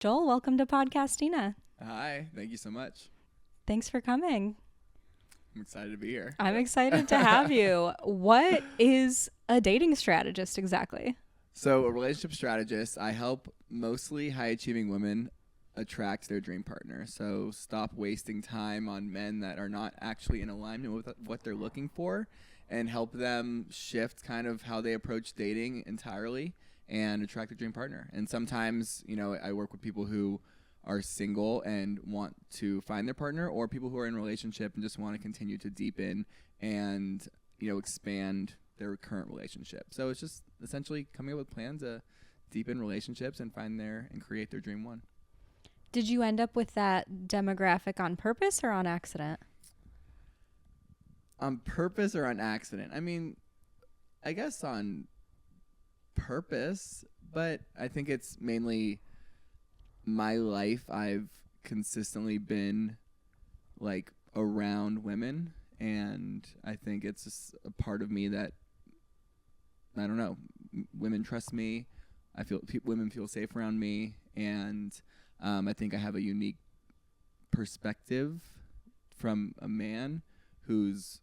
Joel, welcome to Podcastina. Hi, thank you so much. Thanks for coming. I'm excited to be here. I'm excited to have you. What is a dating strategist exactly? So, a relationship strategist, I help mostly high achieving women attract their dream partner. So, stop wasting time on men that are not actually in alignment with what they're looking for and help them shift kind of how they approach dating entirely and attract their dream partner. And sometimes, I work with people who are single and want to find their partner, or people who are in a relationship and just want to continue to deepen and, expand their current relationship. So it's just essentially coming up with plans to deepen relationships and create their dream one. Did you end up with that demographic on purpose or on accident? On purpose or on accident? I mean, I guess on purpose, but I think it's mainly my life. I've consistently been like around women, and I think it's just a part of me that, I don't know, women trust me. I feel women feel safe around me, and I think I have a unique perspective from a man who's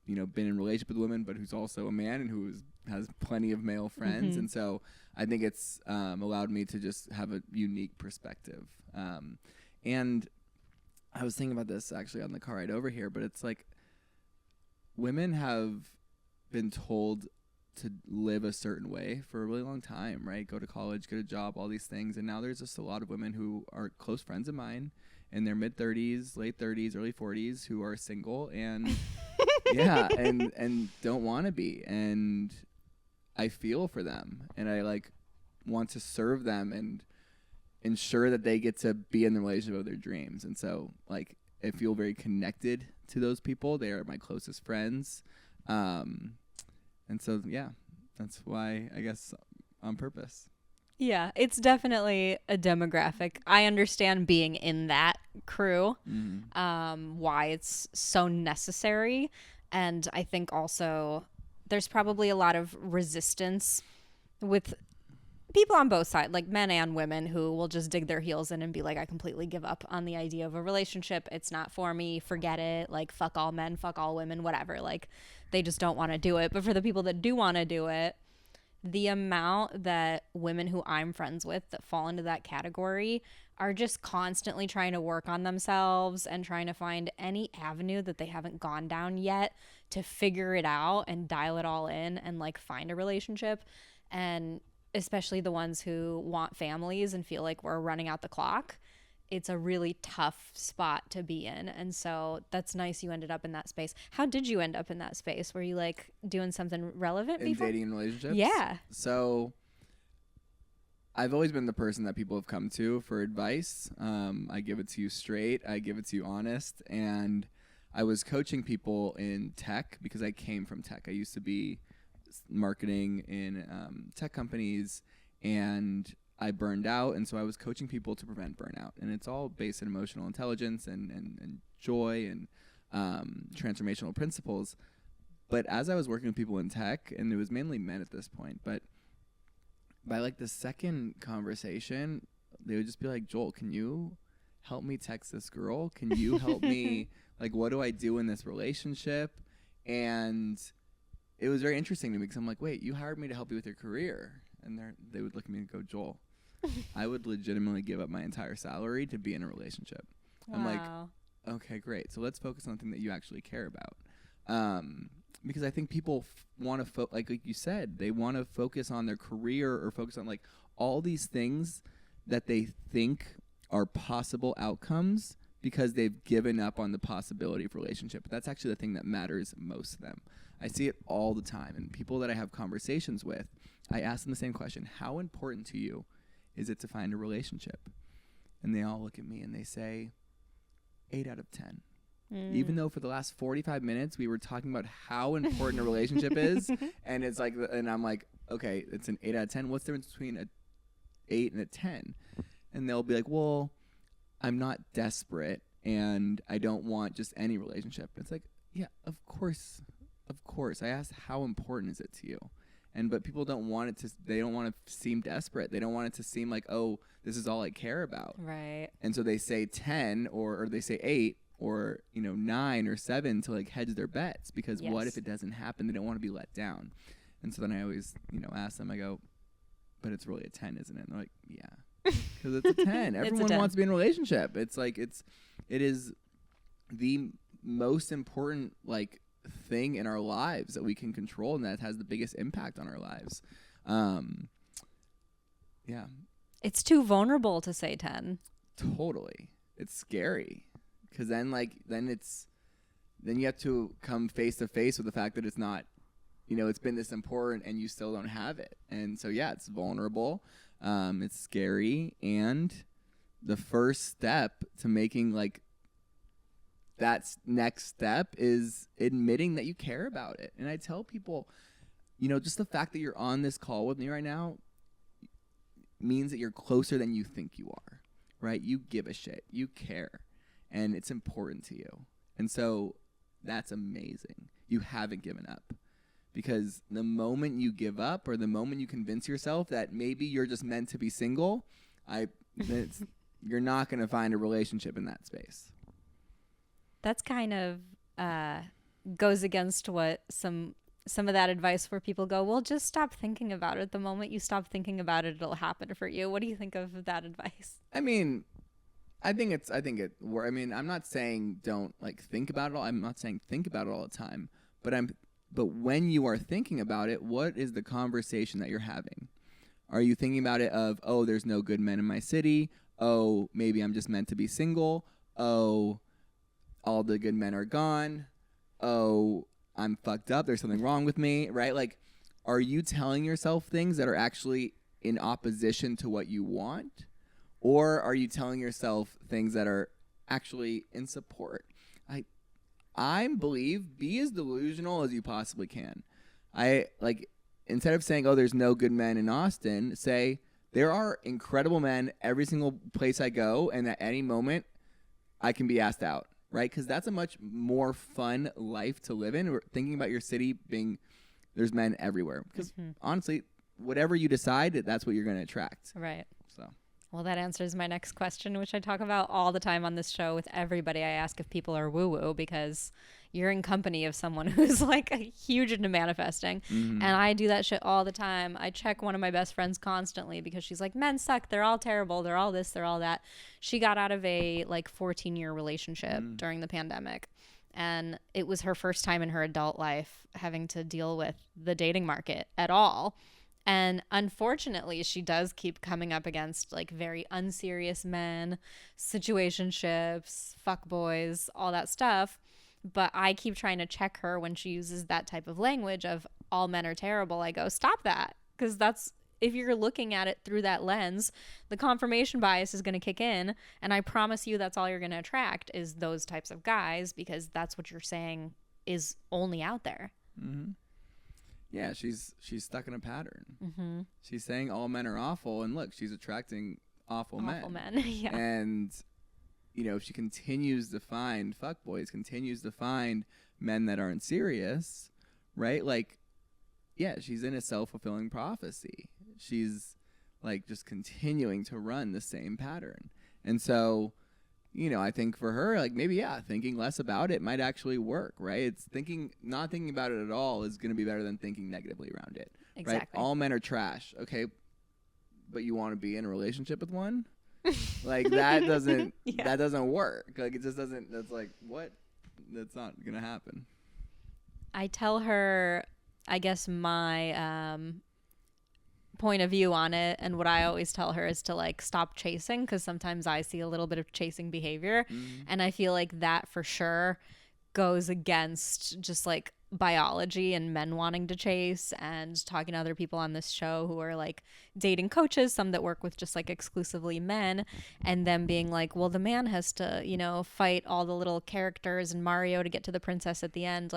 been in a relationship with women, but who's also a man and who has plenty of male friends. And so I think it's allowed me to just have a unique perspective. And I was thinking about this actually on the car ride over here, but it's like women have been told to live a certain way for a really long time, right? Go to college, get a job, all these things. And now there's just a lot of women who are close friends of mine in their mid-30s, late 30s, early 40s who are single and yeah, and don't want to be. And I feel for them, and I want to serve them and ensure that they get to be in the relationship of their dreams. And so I feel very connected to those people. They are my closest friends. And so, yeah, that's why, I guess, on purpose. Yeah, it's definitely a demographic. I understand being in that crew, why it's so necessary. And I think also there's probably a lot of resistance with people on both sides, like men and women, who will just dig their heels in and be like, I completely give up on the idea of a relationship. It's not for me. Forget it. Like, fuck all men, fuck all women, whatever. Like, they just don't want to do it. But for the people that do want to do it, the amount that women who I'm friends with that fall into that category are just constantly trying to work on themselves and trying to find any avenue that they haven't gone down yet to figure it out and dial it all in and find a relationship. And especially the ones who want families and feel like we're running out the clock, it's a really tough spot to be in. And so that's nice you ended up in that space. How did you end up in that space? Were you doing something relevant in before? Dating and relationships? Yeah. So I've always been the person that people have come to for advice. I give it to you straight. I give it to you honest. And I was coaching people in tech because I came from tech. I used to be marketing in tech companies, and I burned out. And so I was coaching people to prevent burnout. And it's all based in emotional intelligence and joy and transformational principles. But as I was working with people in tech, and it was mainly men at this point, but by the second conversation, they would just be like, Joel, can you help me text this girl? Can you help me? What do I do in this relationship? And it was very interesting to me because I'm like, wait, you hired me to help you with your career. And they would look at me and go, Joel, I would legitimately give up my entire salary to be in a relationship. Wow. I'm like, okay, great. So let's focus on something that you actually care about. Because I think people want to, like you said, they want to focus on their career or focus on all these things that they think are possible outcomes because they've given up on the possibility of relationship. But that's actually the thing that matters most to them. I see it all the time. And people that I have conversations with, I ask them the same question. How important to you is it to find a relationship? And they all look at me and they say 8 out of 10. Even though for the last 45 minutes we were talking about how important a relationship is, and it's and I'm like, okay, it's an 8 out of 10. What's the difference between a 8 and a 10? And they'll be like, well, I'm not desperate and I don't want just any relationship. It's like, yeah, of course. I asked, how important is it to you? but people don't want it to, they don't want to seem desperate. They don't want it to seem like, oh, this is all I care about. Right. And so they say 10 or they say 8 or 9 or 7 to like hedge their bets, because what if it doesn't happen? They don't want to be let down. And so then I always ask them, I go, but it's really a 10, isn't it? And they're like, yeah, because it's a 10. Everyone 10. wants to be in a relationship. It's like it is the most important like thing in our lives that we can control, and that has the biggest impact on our lives. Yeah. It's too vulnerable to say 10. Totally. It's scary, because then you have to come face to face with the fact that it's not, it's been this important and you still don't have it. And so, yeah, it's vulnerable. It's scary. And the first step to making like that next step is admitting that you care about it. And I tell people, just the fact that you're on this call with me right now means that you're closer than you think you are, right? You give a shit. You care. And it's important to you. And so that's amazing. You haven't given up. Because the moment you give up, or the moment you convince yourself that maybe you're just meant to be single, you're not going to find a relationship in that space. That's kind of goes against what some of that advice where people go, well, just stop thinking about it. The moment you stop thinking about it, it'll happen for you. What do you think of that advice? I mean, I'm not saying don't like think about it all. I'm not saying think about it all the time, but when you are thinking about it, what is the conversation that you're having? Are you thinking about it of, oh, there's no good men in my city. Oh, maybe I'm just meant to be single. Oh, all the good men are gone. Oh, I'm fucked up. There's something wrong with me, right? Like, are you telling yourself things that are actually in opposition to what you want? Or are you telling yourself things that are actually in support? I believe be as delusional as you possibly can. Instead of saying, oh, there's no good men in Austin, say there are incredible men every single place I go, and at any moment I can be asked out, right? Because that's a much more fun life to live in. Or thinking about your city being, there's men everywhere. Because honestly, whatever you decide, that's what you're going to attract. Right. So. Well, that answers my next question, which I talk about all the time on this show with everybody. I ask if people are woo-woo, because you're in company of someone who's like huge into manifesting. And I do that shit all the time. I check one of my best friends constantly because she's like, men suck. They're all terrible. They're all this, they're all that. She got out of a 14-year relationship during the pandemic. And it was her first time in her adult life having to deal with the dating market at all. And unfortunately, she does keep coming up against very unserious men, situationships, fuckboys, all that stuff. But I keep trying to check her when she uses that type of language of all men are terrible. I go, stop that. Because if you're looking at it through that lens, the confirmation bias is going to kick in. And I promise you that's all you're going to attract is those types of guys, because that's what you're saying is only out there. Mm-hmm. Yeah, she's stuck in a pattern. She's saying all men are awful, and look, she's attracting awful men. Yeah. And, if she continues to find fuckboys, continues to find men that aren't serious, right? She's in a self-fulfilling prophecy. She's, just continuing to run the same pattern. And so, I think for her, thinking less about it might actually work, right? It's not thinking about it at all is going to be better than thinking negatively around it. Exactly. Right? All men are trash. Okay. But you want to be in a relationship with one? That doesn't work. It just doesn't, what? That's not going to happen. I tell her, I guess my, point of view on it, and what I always tell her is to stop chasing, because sometimes I see a little bit of chasing behavior, and I feel like that for sure goes against just biology and men wanting to chase, and talking to other people on this show who are dating coaches, some that work with just exclusively men, and them being well, the man has to fight all the little characters in Mario to get to the princess at the end.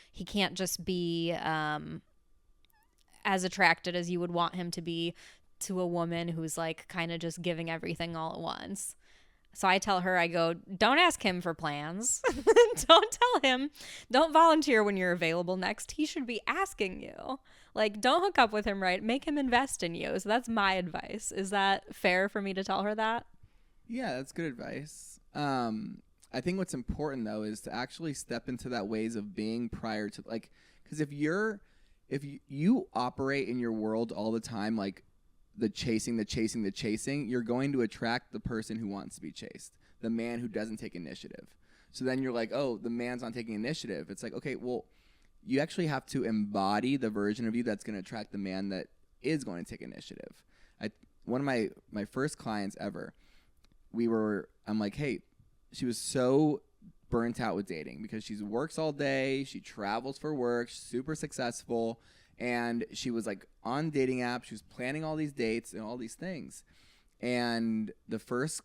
He can't just be as attracted as you would want him to be to a woman who's kind of just giving everything all at once. So I tell her, I go, don't ask him for plans. Don't tell him. Don't volunteer when you're available next. He should be asking you. Like, don't hook up with him, right? Make him invest in you. So that's my advice. Is that fair for me to tell her that? Yeah, that's good advice. I think what's important though is to actually step into that ways of being prior to, like, because if you operate in your world all the time, like the chasing, you're going to attract the person who wants to be chased, the man who doesn't take initiative. So then you're like, oh, the man's not taking initiative. It's like, okay, well, you actually have to embody the version of you that's going to attract the man that is going to take initiative. One of my first clients ever, I'm like, hey, she was so burnt out with dating because she works all day, she travels for work, super successful, and she was like on dating apps, she was planning all these dates and all these things. And the first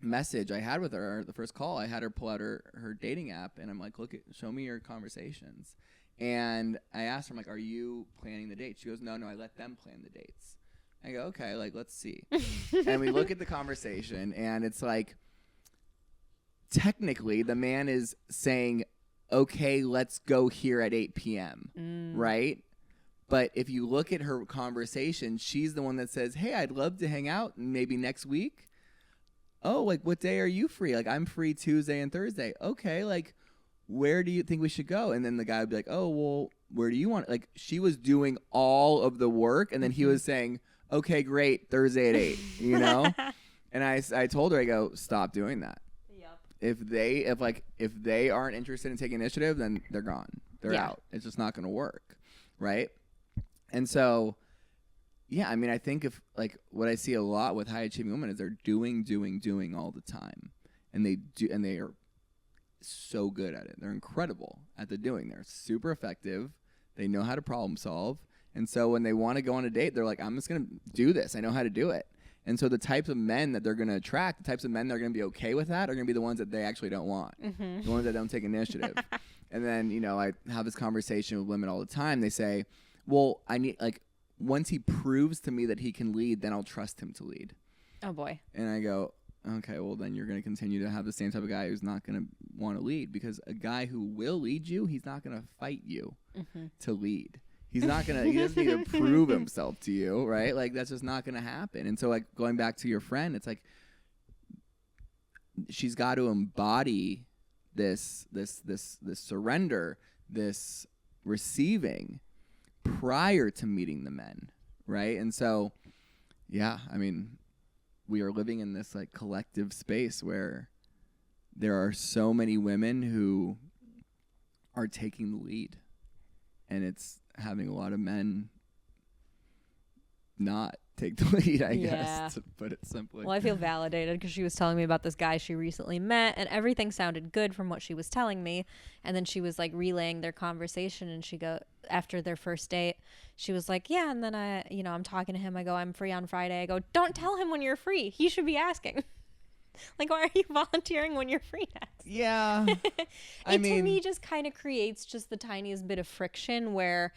message I had with her, the first call, I had her pull out her dating app, and I'm like, show me your conversations. And I asked her, I'm like, are you planning the dates? She goes, no, I let them plan the dates. I go, okay, like, let's see. And we look at the conversation, and it's like, technically, the man is saying, okay, let's go here at 8 p.m., right? But if you look at her conversation, she's the one that says, hey, I'd love to hang out maybe next week. Oh, like, what day are you free? Like, I'm free Tuesday and Thursday. Okay, like, where do you think we should go? And then the guy would be like, oh, well, where do you want it? Like, she was doing all of the work, and then he was saying, okay, great, Thursday at 8, you know? And I told her, I go, stop doing that. If they aren't interested in taking initiative, then they're gone. They're out. It's just not going to work, right? And so, yeah, I mean, I think if, like, what I see a lot with high achieving women is they're doing all the time, and they are so good at it. They're incredible at the doing. They're super effective. They know how to problem solve, and so when they want to go on a date, they're like, I'm just going to do this. I know how to do it. And so the types of men that they're going to attract, the types of men that are going to be okay with that, are going to be the ones that they actually don't want, the ones that don't take initiative. And then, you know, I have this conversation with women all the time. They say, well, I need, like, once he proves to me that he can lead, then I'll trust him to lead. Oh, boy. And I go, okay, well, then you're going to continue to have the same type of guy who's not going to want to lead, because a guy who will lead you, he's not going to fight you to lead. He doesn't need to prove himself to you, right? Like, that's just not going to happen. And so, like, going back to your friend, it's like, she's got to embody this surrender, this receiving prior to meeting the men, right? And so, yeah, I mean, we are living in this, like, collective space where there are so many women who are taking the lead, and it's having a lot of men not take the lead, I guess, to put it simply. Well, I feel validated because she was telling me about this guy she recently met, and everything sounded good from what she was telling me. And then she was like relaying their conversation, and after their first date, she was like, yeah, and then I'm talking to him. I go, I'm free on Friday. I go, don't tell him when you're free. He should be asking. Like, why are you volunteering when you're free next? Yeah. To me, just kind of creates just the tiniest bit of friction where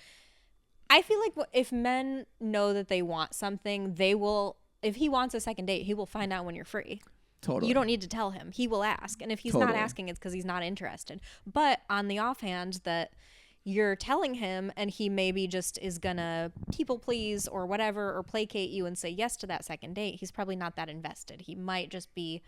I feel like if men know that they want something, they will, if he wants a second date, he will find out when you're free. Totally. You don't need to tell him. He will ask. And if he's not asking, it's because he's not interested. But on the offhand that you're telling him and he maybe just is gonna people please or whatever, or placate you and say yes to that second date, he's probably not that invested. He might just be,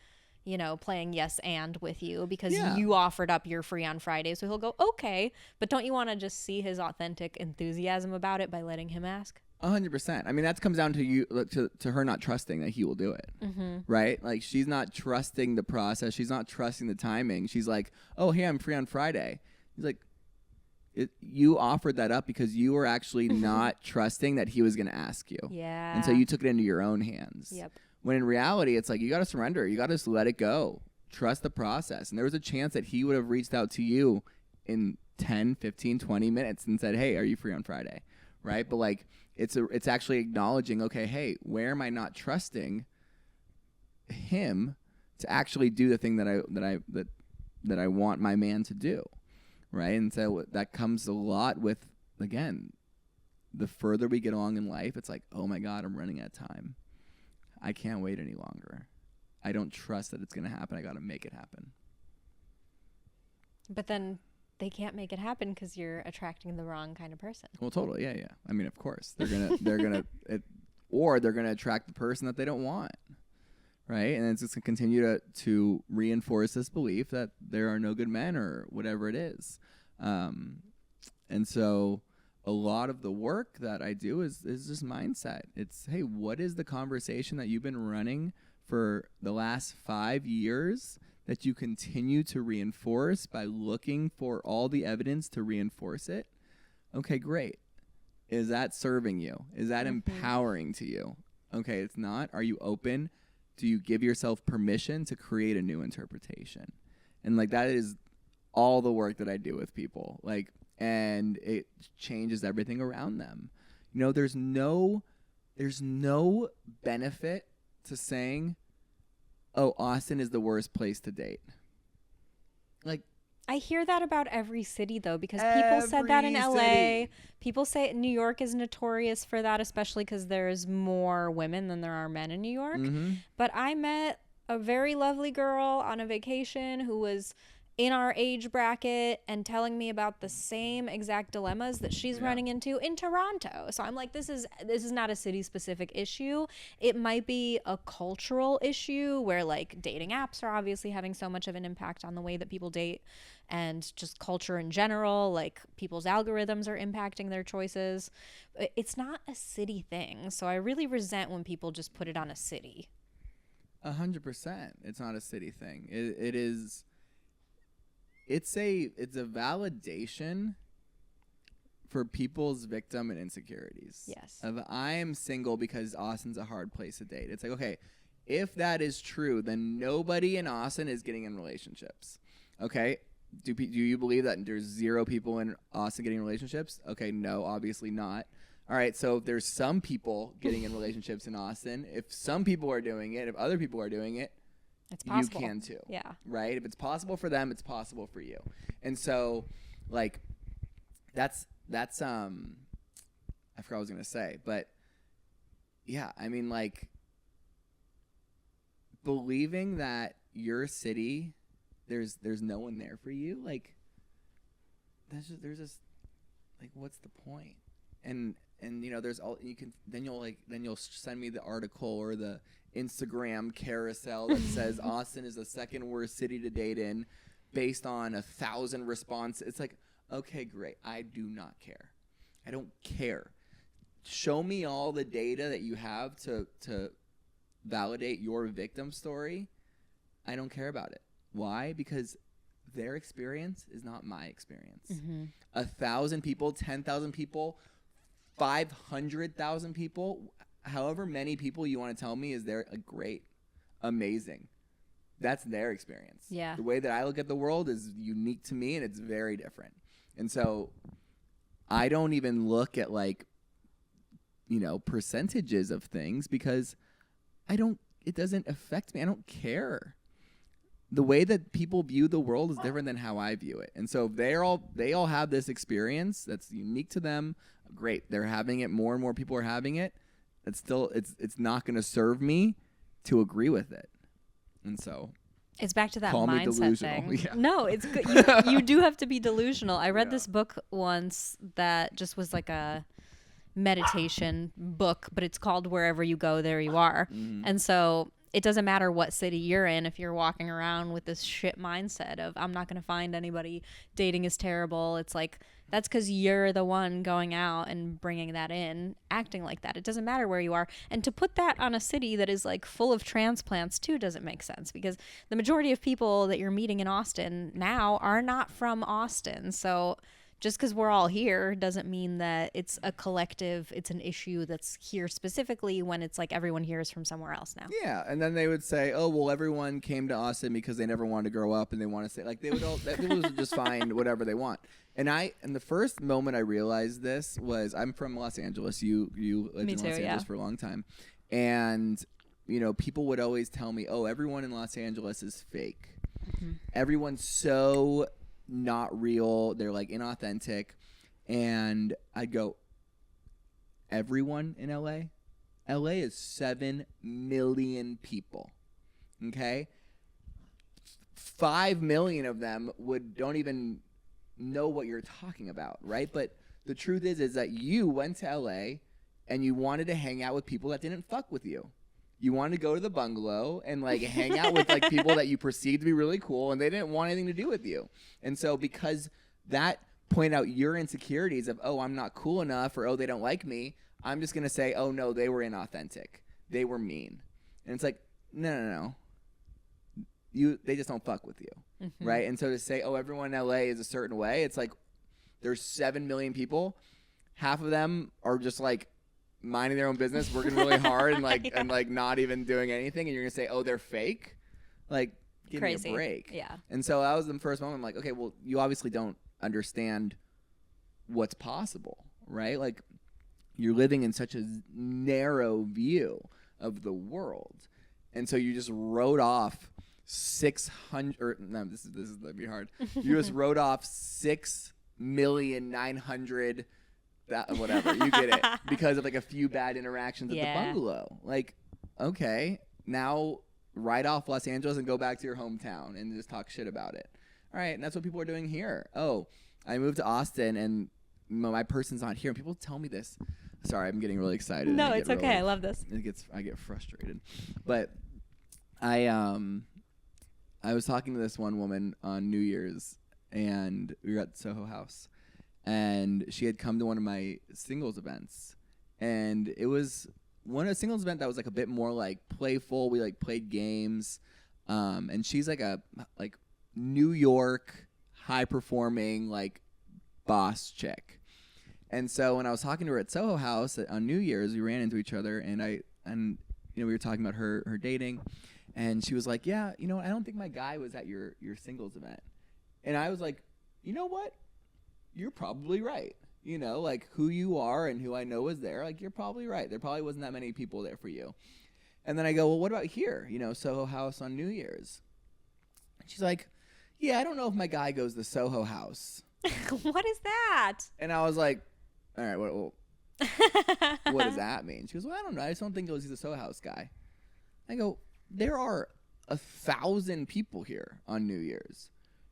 playing yes and with you because you offered up you're free on Friday. So he'll go, okay. But don't you want to just see his authentic enthusiasm about it by letting him ask? 100%. I mean, that comes down to you, to her not trusting that he will do it, right? Like, she's not trusting the process. She's not trusting the timing. She's like, oh, hey, I'm free on Friday. He's like, you offered that up because you were actually not trusting that he was going to ask you. Yeah. And so you took it into your own hands. Yep. When in reality, it's like, you got to surrender. You got to just let it go. Trust the process. And there was a chance that he would have reached out to you in 10, 15, 20 minutes and said, hey, are you free on Friday? Right? But, like, it's actually acknowledging, okay, hey, where am I not trusting him to actually do the thing that I want my man to do? Right? And so that comes a lot with, again, the further we get along in life, it's like, oh my God, I'm running out of time. I can't wait any longer. I don't trust that it's going to happen. I got to make it happen. But then they can't make it happen because you're attracting the wrong kind of person. Well, totally. Yeah. I mean, of course they're going to, or they're going to attract the person that they don't want. Right. And it's just going to continue to reinforce this belief that there are no good men or whatever it is. And so a lot of the work that I do is just mindset. It's, hey, what is the conversation that you've been running for the last 5 years that you continue to reinforce by looking for all the evidence to reinforce it? Okay, great. Is that serving you? Is that empowering to you? Okay, it's not. Are you open? Do you give yourself permission to create a new interpretation? And like that is all the work that I do with people. Like, and it changes everything around them. You know, there's no benefit to saying, oh, Austin is the worst place to date. Like, I hear that about every city, though, because people said that in LA. City. People say New York is notorious for that, especially because there's more women than there are men in New York. Mm-hmm. But I met a very lovely girl on a vacation who was in our age bracket and telling me about the same exact dilemmas that she's running into in Toronto. So I'm like, this is not a city specific issue. It might be a cultural issue where like dating apps are obviously having so much of an impact on the way that people date, and just culture in general, like people's algorithms are impacting their choices. It's not a city thing. So I really resent when people just put it on a city. 100%. It's not a city thing. It is. It's a validation for people's victim and insecurities. Yes. Of I am single because Austin's a hard place to date. It's like, okay, if that is true, then nobody in Austin is getting in relationships. Okay? Do you believe that there's 0 people in Austin getting relationships? Okay, no, obviously not. All right, so if there's some people getting in relationships in Austin, if some people are doing it, if other people are doing it, it's possible. You can too. Yeah. Right? If it's possible for them, it's possible for you. And so, like, that's I forgot what I was going to say. But, yeah, I mean, like, believing that your city, there's no one there for you, like, there's just, like, what's the point? And you know, there's all you can. Then you'll send me the article or the Instagram carousel that says Austin is the second worst city to date in, based on 1,000 responses. It's like, okay, great. I do not care. I don't care. Show me all the data that you have to validate your victim story. I don't care about it. Why? Because their experience is not my experience. 1,000 people, 10,000 people, 500,000 people, however many people you want to tell me is there, great, amazing. That's their experience. Yeah. The way that I look at the world is unique to me, and it's very different. And so I don't even look at, like, you know, percentages of things because it doesn't affect me. I don't care. The way that people view the world is different than how I view it. And so they all have this experience that's unique to them. Great. They're having it. More and more people are having it. It's not going to serve me to agree with it. And so it's back to that call me mindset delusional. thing. Yeah. No, it's good. You do have to be delusional. I read this book once that just was like a meditation book, but it's called Wherever You Go, There You Are. And so it doesn't matter what city you're in if you're walking around with this shit mindset of I'm not going to find anybody, dating is terrible. It's like, that's because you're the one going out and bringing that in, acting like that. It doesn't matter where you are. And to put that on a city that is like full of transplants too doesn't make sense, because the majority of people that you're meeting in Austin now are not from Austin. So just because we're all here doesn't mean that it's a collective, it's an issue that's here specifically, when it's like everyone here is from somewhere else now. Yeah, and then they would say, oh, well, everyone came to Austin because they never wanted to grow up and they want to say, like, they would all, people would just find whatever they want. And the first moment I realized this was, I'm from Los Angeles. You lived in Los Angeles for a long time. And, you know, people would always tell me, oh, everyone in Los Angeles is fake. Everyone's so not real. They're like inauthentic. And I'd go, everyone in LA? LA is 7 million people. Okay. 5 million of them don't even know what you're talking about, right? But the truth is that you went to LA and you wanted to hang out with people that didn't fuck with you. You wanted to go to the bungalow and like hang out with like people that you perceived to be really cool, and they didn't want anything to do with you. And so because that pointed out your insecurities of, oh, I'm not cool enough, or oh, they don't like me, I'm just gonna say, oh no, they were inauthentic, they were mean. And it's like, no. They just don't fuck with you, right? And so to say, oh, everyone in LA is a certain way, it's like there's 7 million people, half of them are just like minding their own business, working really hard, and like and like not even doing anything, and you're gonna say, oh, they're fake, like give me a break. Yeah. And so that was the first moment. I'm like, okay, well, you obviously don't understand what's possible, right? Like you're living in such a narrow view of the world, and so you just wrote off 600. Or, no, this is gonna be hard. You just wrote off 6,900,000. Whatever, you get it, because of like a few bad interactions at the bungalow. Like, okay, now write off Los Angeles and go back to your hometown and just talk shit about it. All right, and that's what people are doing here. Oh, I moved to Austin and my person's not here. And people tell me this. Sorry, I'm getting really excited. No, it's okay. I love this. I get frustrated, but I was talking to this one woman on New Year's, and we were at Soho House. And she had come to one of my singles events, and it was one of the singles event that was like a bit more like playful. We like played games, and she's like a New York high performing like boss chick. And so when I was talking to her at Soho House on New Year's, we ran into each other, and we were talking about her dating, and she was like, yeah, I don't think my guy was at your singles event. And I was like, you know what? You're probably right. Like who you are and who I know is there, like you're probably right. There probably wasn't that many people there for you. And then I go, well, what about here? Soho House on New Year's. And she's like, yeah, I don't know if my guy goes to Soho House. What is that? And I was like, all right, what does that mean? She goes, well, I don't know. I just don't think he's a Soho House guy. I go, there are 1,000 people here on New Year's.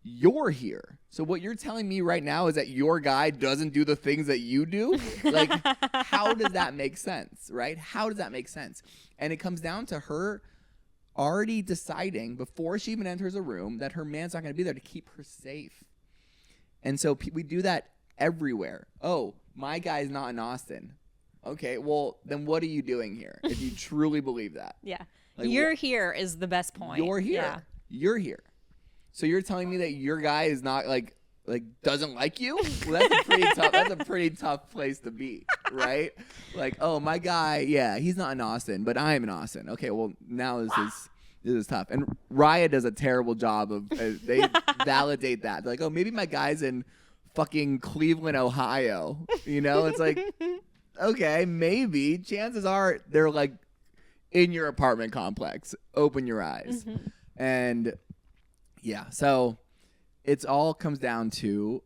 You're here. So what you're telling me right now is that your guy doesn't do the things that you do? Like, how does that make sense, right? How does that make sense? And it comes down to her already deciding before she even enters a room that her man's not going to be there to keep her safe. And so we do that everywhere. Oh, my guy's not in Austin. Okay, well, then what are you doing here if you truly believe that? Yeah. Like, you're here is the best point. You're here. Yeah. You're here. So you're telling me that your guy is not like doesn't like you? Well, that's a pretty tough. That's a pretty tough place to be, right? Like, oh, my guy, yeah, he's not in Austin, but I am in Austin. Okay, well, now this is tough. And Raya does a terrible job of they validate that. They're like, oh, maybe my guy's in fucking Cleveland, Ohio. It's like, okay, maybe. Chances are they're like in your apartment complex. Open your eyes. And yeah, so it's all comes down to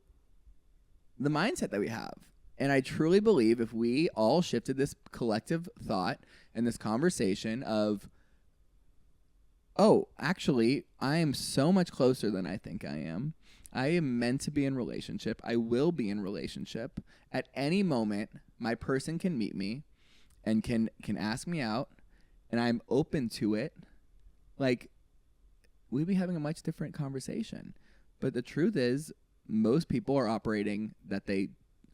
the mindset that we have. And I truly believe if we all shifted this collective thought and this conversation of, oh, actually, I am so much closer than I think I am. I am meant to be in relationship. I will be in relationship. At any moment, my person can meet me and can ask me out, and I'm open to it. Like, we'd be having a much different conversation. But the truth is, most people are operating that they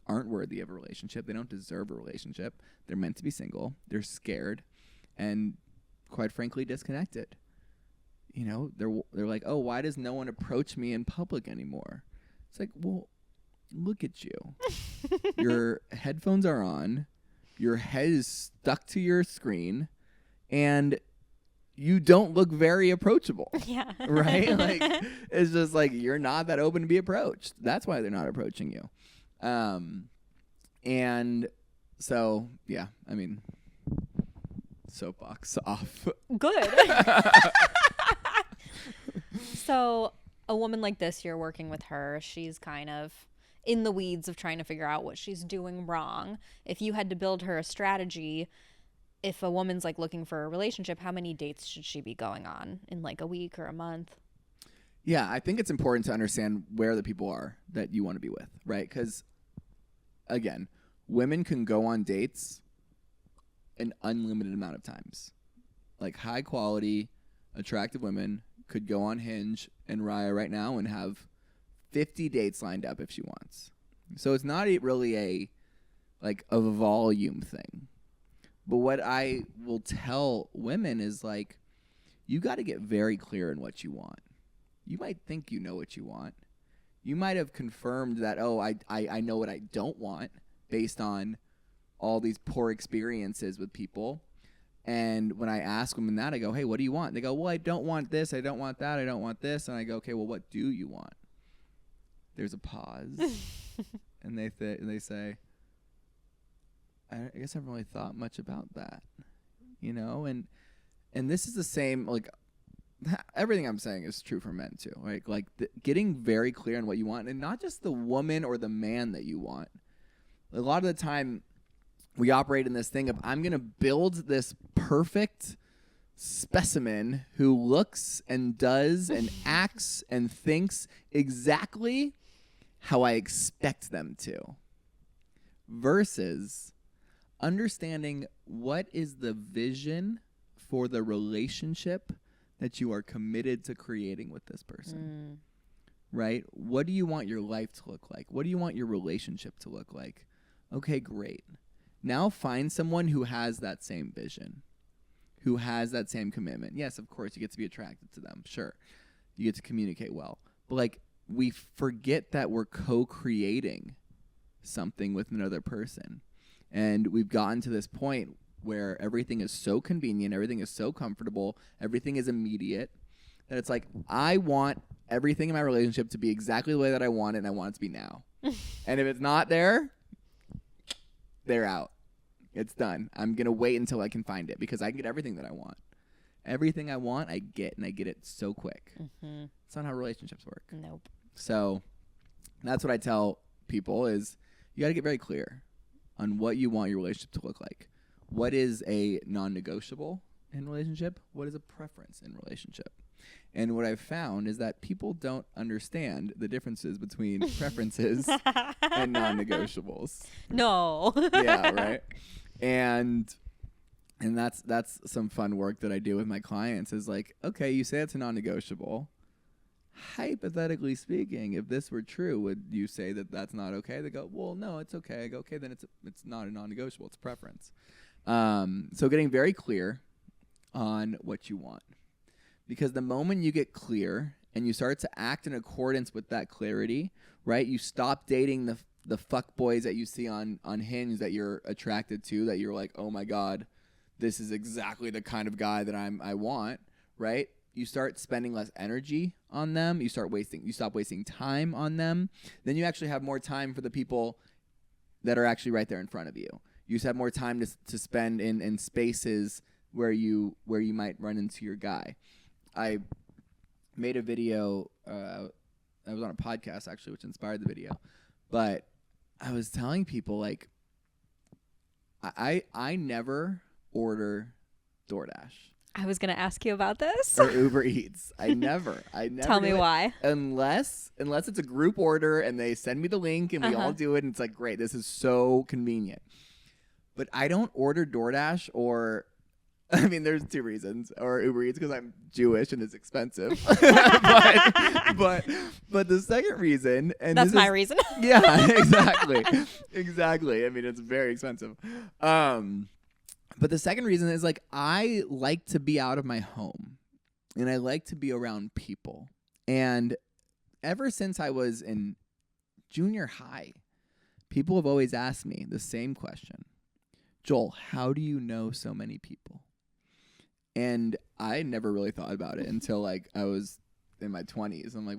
aren't worthy of a relationship. They don't deserve a relationship. They're meant to be single. They're scared and, quite frankly, disconnected. They're like, oh, why does no one approach me in public anymore? It's like, well, look at you. Your headphones are on. Your head is stuck to your screen. And you don't look very approachable. Yeah. Right? Like, it's just like you're not that open to be approached. That's why they're not approaching you. And so, yeah, I mean, soapbox off. Good. So a woman like this, you're working with her. She's kind of in the weeds of trying to figure out what she's doing wrong. If you had to build her a strategy, if a woman's like looking for a relationship, how many dates should she be going on in like a week or a month? Yeah, I think it's important to understand where the people are that you want to be with, right? Because, again, women can go on dates an unlimited amount of times. Like high quality, attractive women could go on Hinge and Raya right now and have 50 dates lined up if she wants. So it's not really a volume thing. But what I will tell women is like, you got to get very clear in what you want. You might think you know what you want. You might have confirmed that, I know what I don't want based on all these poor experiences with people. And when I ask women that, I go, hey, what do you want? They go, well, I don't want this. I don't want that. I don't want this. And I go, okay, well, what do you want? There's a pause. And they say, I guess I haven't really thought much about that. You know? And this is the same, like, everything I'm saying is true for men too, right? Like getting very clear on what you want, and not just the woman or the man that you want. A lot of the time we operate in this thing of, I'm going to build this perfect specimen who looks and does and acts and thinks exactly how I expect them to, versus understanding what is the vision for the relationship that you are committed to creating with this person, right? What do you want your life to look like? What do you want your relationship to look like? Okay, great. Now find someone who has that same vision, who has that same commitment. Yes, of course, you get to be attracted to them. Sure. You get to communicate well. But like, we forget that we're co-creating something with another person. And we've gotten to this point where everything is so convenient, everything is so comfortable, everything is immediate, that it's like, I want everything in my relationship to be exactly the way that I want it, and I want it to be now. And if it's not there, they're out. It's done. I'm going to wait until I can find it, because I can get everything that I want. Everything I want, I get, and I get it so quick. Mm-hmm. That's not how relationships work. Nope. So that's what I tell people is, you got to get very clear on what you want your relationship to look like. What is a non-negotiable in relationship? What is a preference in relationship? And what I've found is that people don't understand the differences between preferences and non-negotiables. No. Yeah, right. And that's some fun work that I do with my clients is like, okay, you say it's a non-negotiable. Hypothetically speaking, if this were true, would you say that that's not okay? They go, well, no, it's okay. I go, okay, then it's not a non-negotiable. It's a preference. So getting very clear on what you want, because the moment you get clear and you start to act in accordance with that clarity, right? You stop dating the fuck boys that you see on Hinge that you're attracted to, that you're like, oh my God, this is exactly the kind of guy that I want, right? You start spending less energy on them. You stop wasting time on them. Then you actually have more time for the people that are actually right there in front of you. You just have more time to spend in spaces where you might run into your guy. I made a video. I was on a podcast actually, which inspired the video. But I was telling people, like, I never order DoorDash. I was going to ask you about this. Or Uber Eats. I never Tell me why. Unless it's a group order and they send me the link and we all do it and it's like, great, this is so convenient. But I don't order DoorDash or, I mean, there's two reasons. Or Uber Eats because I'm Jewish and it's expensive. but the second reason, and that's my reason. Yeah, exactly. I mean, it's very expensive. But the second reason is, like, I like to be out of my home and I like to be around people. And ever since I was in junior high, people have always asked me the same question. Joel, how do you know so many people? And I never really thought about it until, like, I was in my 20s. I'm like,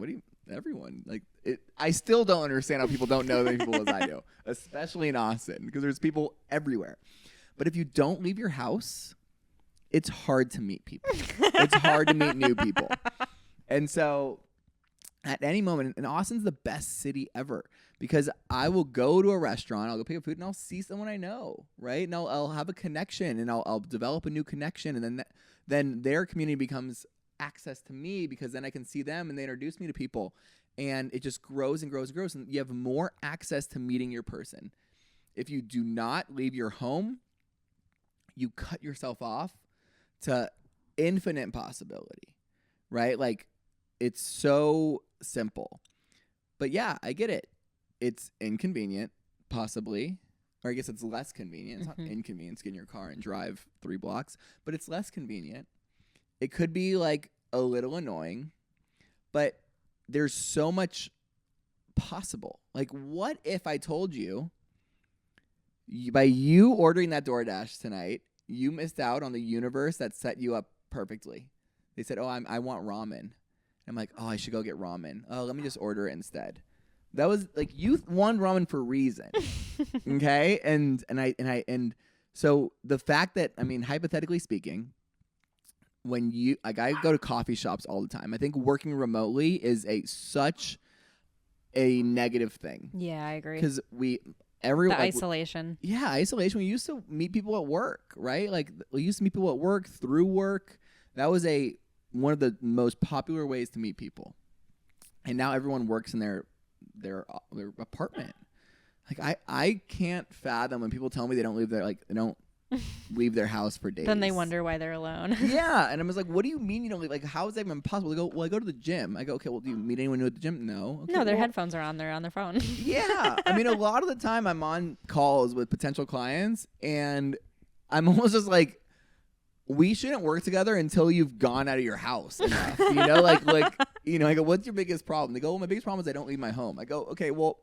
everyone, like, I still don't understand how people don't know as many people as I do, especially in Austin, because there's people everywhere. But if you don't leave your house, it's hard to meet people. It's hard to meet new people. And so at any moment. And Austin's the best city ever because I will go to a restaurant, I'll go pick up food, and I'll see someone I know, right? And I'll have a connection, and I'll develop a new connection, and then their community becomes access to me because then I can see them and they introduce me to people, and it just grows and grows and grows, and you have more access to meeting your person. If you do not leave your home, you cut yourself off to infinite possibility, right? Like, it's so simple. But yeah, I get it. It's inconvenient, possibly. Or I guess it's less convenient. It's not inconvenient to get in your car and drive 3 blocks, but it's less convenient. It could be like a little annoying, but there's so much possible. Like, what if I told you, by you ordering that DoorDash tonight, you missed out on the universe that set you up perfectly? They said, oh, I want ramen. I'm like, oh, I should go get ramen. Oh, let me just order it instead. That was like, you wanted ramen for a reason. Okay. And so the fact that, I mean, hypothetically speaking, when I go to coffee shops all the time. I think working remotely is such a negative thing. Yeah, I agree. Because isolation. Yeah, isolation. We used to meet people at work, right? Like, we used to meet people at work, through work. That was one of the most popular ways to meet people. And now everyone works in their apartment. Like, I can't fathom when people tell me they don't leave their house for days. Then they wonder why they're alone. Yeah, and I was like, what do you mean you don't leave? Like, how is that even possible? They go, well, I go to the gym. I go, okay, well, do you meet anyone new at the gym? No. Okay, no, their headphones are on. They're on their phone. Yeah. I mean, a lot of the time I'm on calls with potential clients, and I'm almost just like, we shouldn't work together until you've gone out of your house enough. You know, like, I go, what's your biggest problem? They go, well, my biggest problem is I don't leave my home. I go, okay, well,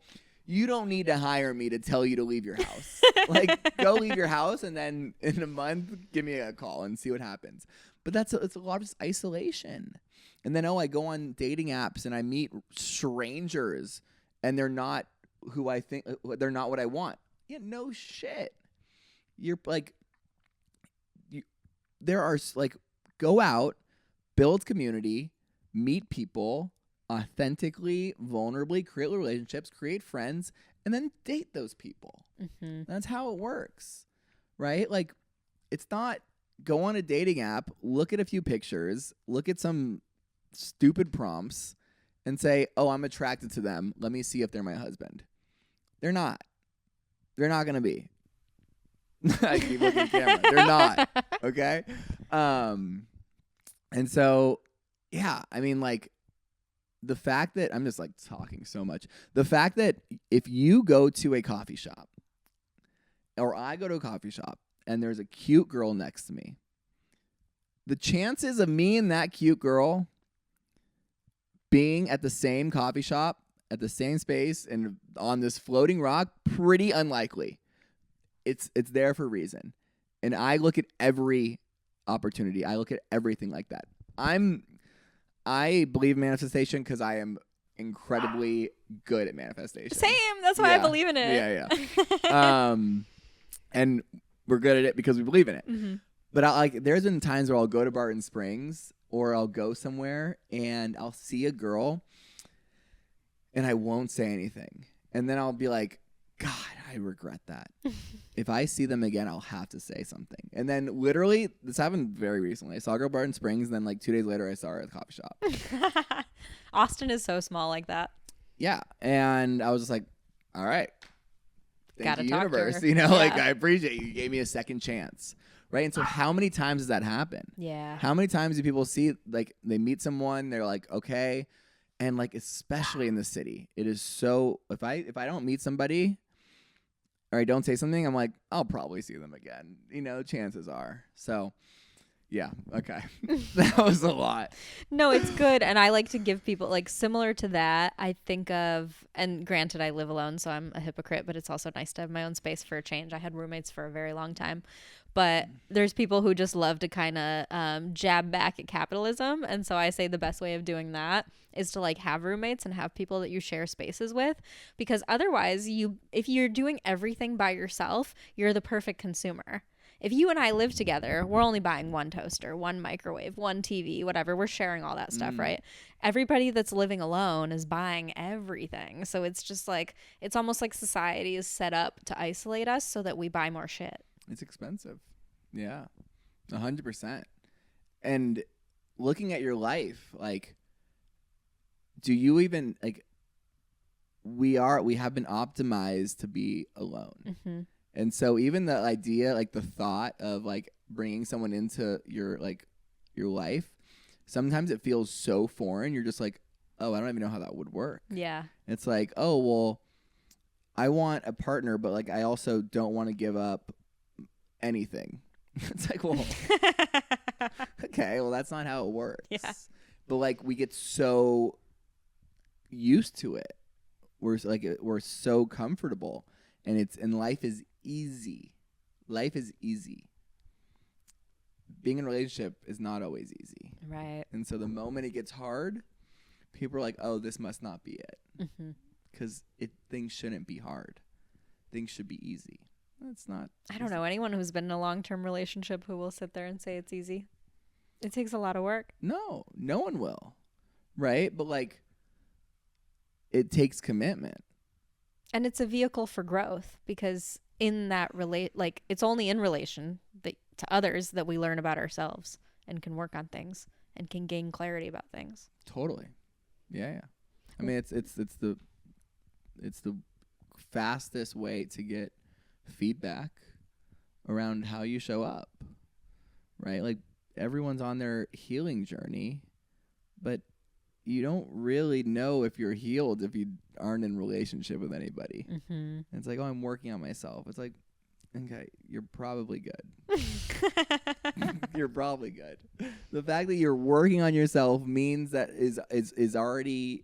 you don't need to hire me to tell you to leave your house. Like, go leave your house, and then in a month, give me a call and see what happens. But it's a lot of just isolation. And then, I go on dating apps and I meet strangers, and they're not who I think, they're not what I want. Yeah, no shit. You're like, there are like, go out, build community, meet people authentically, vulnerably, create relationships, create friends, and then date those people. That's how it works, right? Like, it's not go on a dating app, look at a few pictures, look at some stupid prompts, and say, oh, I'm attracted to them. Let me see if they're my husband. They're not. They're not going to be. I keep looking at the camera. They're not. Okay? And so, yeah, I mean, like, the fact that I'm just like talking so much. The fact that if you go to a coffee shop, or I go to a coffee shop, and there's a cute girl next to me, the chances of me and that cute girl being at the same coffee shop, at the same space, and on this floating rock, pretty unlikely. It's there for a reason. And I look at every opportunity. I look at everything like that. I believe in manifestation because I am incredibly good at manifestation. Same. That's why I believe in it. Yeah. And we're good at it because we believe in it. But there's been times where I'll go to Barton Springs, or I'll go somewhere and I'll see a girl and I won't say anything. And then I'll be like, God, I regret that. If I see them again, I'll have to say something. And then literally, this happened very recently. I saw a girl at Barton Springs, and then like 2 days later, I saw her at the coffee shop. Austin is so small like that. Yeah. And I was just like, all right. Thank you, universe. You know, like, I appreciate you. You gave me a second chance. Right. And so how many times does that happen? Yeah. How many times do people see, like, they meet someone, they're like, okay. And like, especially in the city, it is so, if I don't meet somebody, or I don't say something, I'm like, I'll probably see them again. You know, chances are. So, yeah, okay. That was a lot. No, it's good. And I like to give people, like, similar to that, I think of, and granted, I live alone, so I'm a hypocrite, but it's also nice to have my own space for a change. I had roommates for a very long time. But there's people who just love to kind of jab back at capitalism. And so I say the best way of doing that is to, like, have roommates and have people that you share spaces with. Because otherwise, if you're doing everything by yourself, you're the perfect consumer. if you and I live together, we're only buying one toaster, one microwave, one TV, whatever. We're sharing all that stuff, right? Everybody that's living alone is buying everything. So it's just like, it's almost like society is set up to isolate us so that we buy more shit. It's expensive. Yeah. 100%. And looking at your life, like, do you even, like, we have been optimized to be alone. And so even the idea, like the thought of like bringing someone into your life, sometimes it feels so foreign. You're just like, oh, I don't even know how that would work. Yeah. It's like, oh, well, I want a partner, but like I also don't want to give up anything. It's like, well, okay, well, that's not how it works. Yeah. But like we get so used to it. We're so comfortable, and life is easy. Life is easy. Being in a relationship is not always easy. Right. And so the moment it gets hard, people are like, oh, this must not be it. Because things shouldn't be hard. Things should be easy. It's not. I don't know anyone who's been in a long-term relationship who will sit there and say it's easy. It takes a lot of work. No one will. Right? But like, it takes commitment. And it's a vehicle for growth, because in that it's only in relation to others that we learn about ourselves and can work on things and can gain clarity about things. Totally. Yeah. I mean, it's the fastest way to get feedback around how you show up. Right? Like, everyone's on their healing journey, but you don't really know if you're healed if you aren't in relationship with anybody. It's like, oh, I'm working on myself. It's like, okay, you're probably good. You're probably good. The fact that you're working on yourself means that is already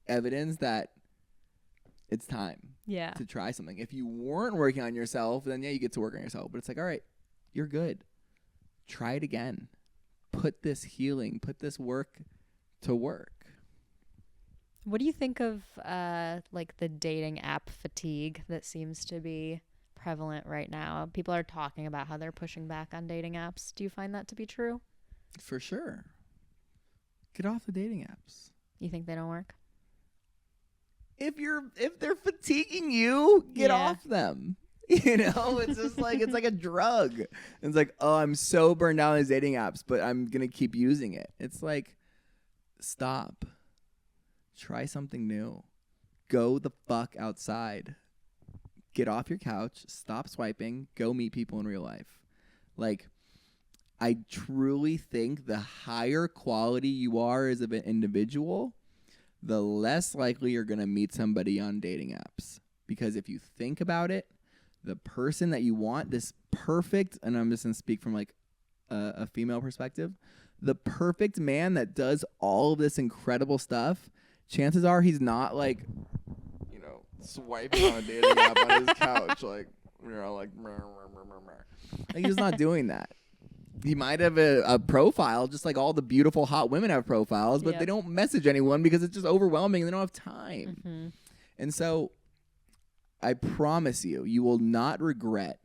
evidence that it's time to try something. If you weren't working on yourself, then yeah, you get to work on yourself. But it's like, all right, you're good. Try it again. Put this work to work. What do you think of like the dating app fatigue that seems to be prevalent right now? People are talking about how they're pushing back on dating apps. Do you find that to be true? For sure. Get off the dating apps. You think they don't work? If they're fatiguing you, get off them. You know, it's just like, it's like a drug. It's like, oh, I'm so burned out on these dating apps, but I'm going to keep using it. It's like, stop. Try something new. Go the fuck outside. Get off your couch. Stop swiping. Go meet people in real life. Like, I truly think the higher quality you are as an individual, the less likely you're going to meet somebody on dating apps. Because if you think about it, the person that you want, this perfect, and I'm just going to speak from like a female perspective, the perfect man that does all of this incredible stuff, chances are he's not like, you know, swiping on a dating app on his couch, like, you know, like he's just not doing that. He might have a profile, just like all the beautiful hot women have profiles, but they don't message anyone because it's just overwhelming and they don't have time. And so I promise you will not regret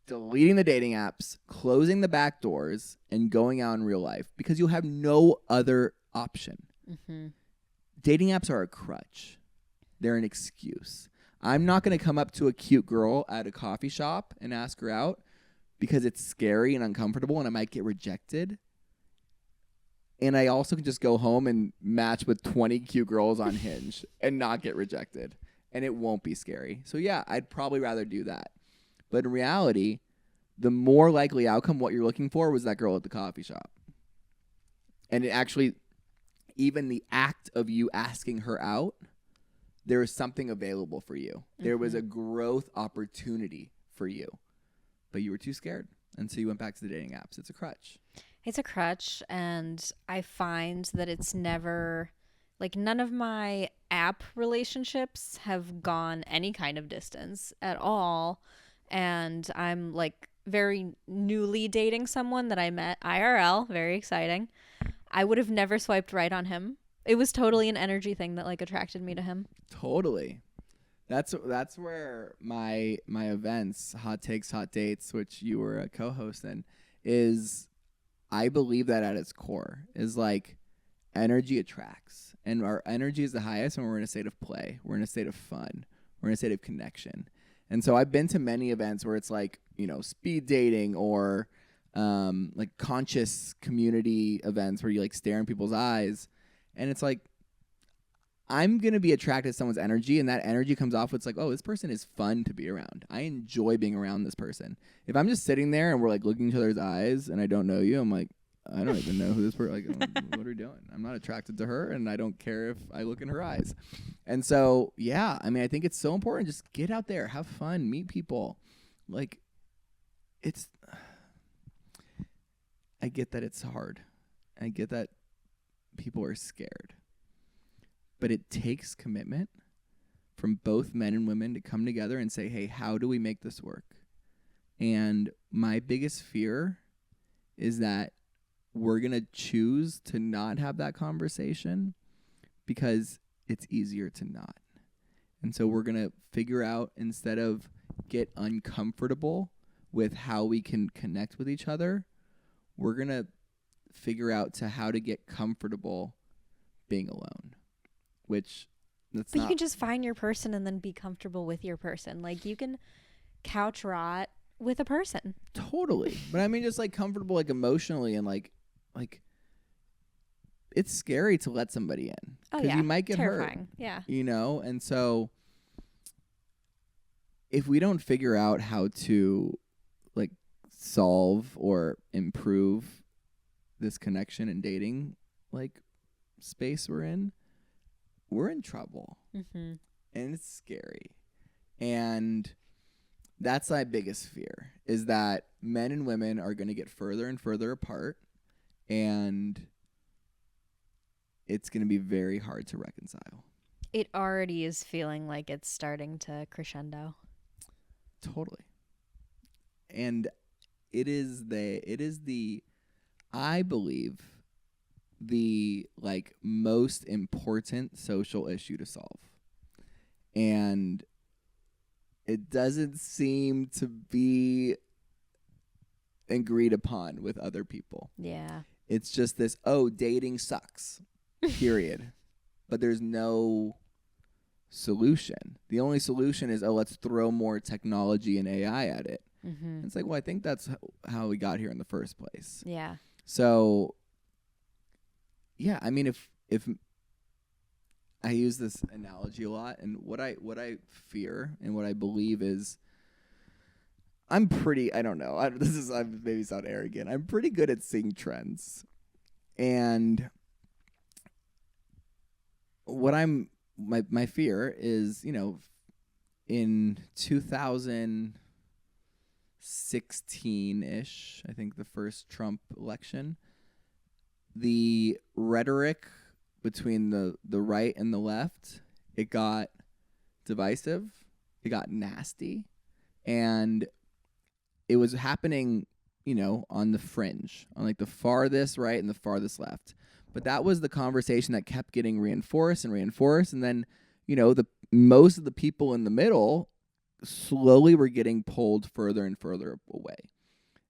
deleting the dating apps, closing the back doors, and going out in real life, because you'll have no other option. Dating apps are a crutch. They're an excuse. I'm not going to come up to a cute girl at a coffee shop and ask her out because it's scary and uncomfortable and I might get rejected. And I also can just go home and match with 20 cute girls on Hinge and not get rejected. And it won't be scary. So yeah, I'd probably rather do that. But in reality, the more likely outcome, what you're looking for, was that girl at the coffee shop. And it actually, even the act of you asking her out, there is something available for you. There was a growth opportunity for you. But you were too scared. And so you went back to the dating apps. It's a crutch. It's a crutch. And I find that it's never, like, none of my app relationships have gone any kind of distance at all. And I'm like very newly dating someone that I met IRL. Very exciting. I would have never swiped right on him. It was totally an energy thing that like attracted me to him. Totally. That's where my events, Hot Takes, Hot Dates, which you were a co-host in, is I believe that at its core is like energy attracts, and our energy is the highest when we're in a state of play. We're in a state of fun. We're in a state of connection. And so I've been to many events where it's like, speed dating or like conscious community events where you like stare in people's eyes, and it's like I'm going to be attracted to someone's energy, and that energy comes off. It's like, oh, this person is fun to be around. I enjoy being around this person. If I'm just sitting there and we're like looking each other's eyes and I don't know you, I'm like, I don't even know who this person, like, what are we doing? I'm not attracted to her, and I don't care if I look in her eyes. And so, yeah, I mean, I think it's so important. Just get out there, have fun, meet people. Like, I get that it's hard. I get that people are scared. But it takes commitment from both men and women to come together and say, hey, how do we make this work? And my biggest fear is that we're going to choose to not have that conversation because it's easier to not. And so we're going to figure out, instead of get uncomfortable with how we can connect with each other, we're going to figure out how to get comfortable being alone. Which that's but not. You can just find your person and then be comfortable with your person. Like, you can couch rot with a person. Totally. But I mean, just like comfortable, like emotionally, and like it's scary to let somebody in. Oh yeah, you might get terrifying. hurt. Yeah. And so if we don't figure out how to like solve or improve this connection and dating like space we're in trouble. Mm-hmm. And it's scary. And that's my biggest fear, is that men and women are going to get further and further apart, and it's going to be very hard to reconcile. It already is feeling like it's starting to crescendo. Totally. And it is the I believe the like most important social issue to solve. And it doesn't seem to be agreed upon with other people. Yeah. It's just this, dating sucks, period. But there's no solution. The only solution is, let's throw more technology and AI at it. Mm-hmm. It's like, well, I think that's how we got here in the first place. Yeah. So, yeah, I mean, if I use this analogy a lot, and what I fear and what I believe is, I don't know. I maybe sound arrogant. I'm pretty good at seeing trends, and what my fear is, in 2016-ish, I think the first Trump election, the rhetoric between the right and the left, it got divisive, it got nasty, and it was happening, on the fringe, on like the farthest right and the farthest left. But that was the conversation that kept getting reinforced, and then, most of the people in the middle slowly were getting pulled further and further away.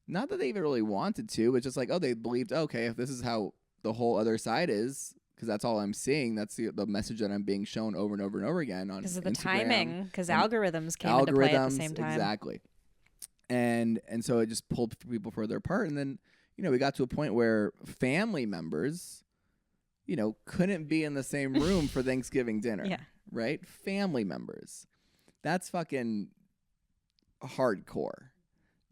Not that they even really wanted to, but just like, they believed, okay, if this is how the whole other side is, because that's all I'm seeing, that's the message that I'm being shown over and over and over again on Instagram. Because of the timing, because algorithms came into play at the same time. Exactly. And so it just pulled people further apart. And then, we got to a point where family members, couldn't be in the same room for Thanksgiving dinner. Yeah. Right? Family members. That's fucking hardcore.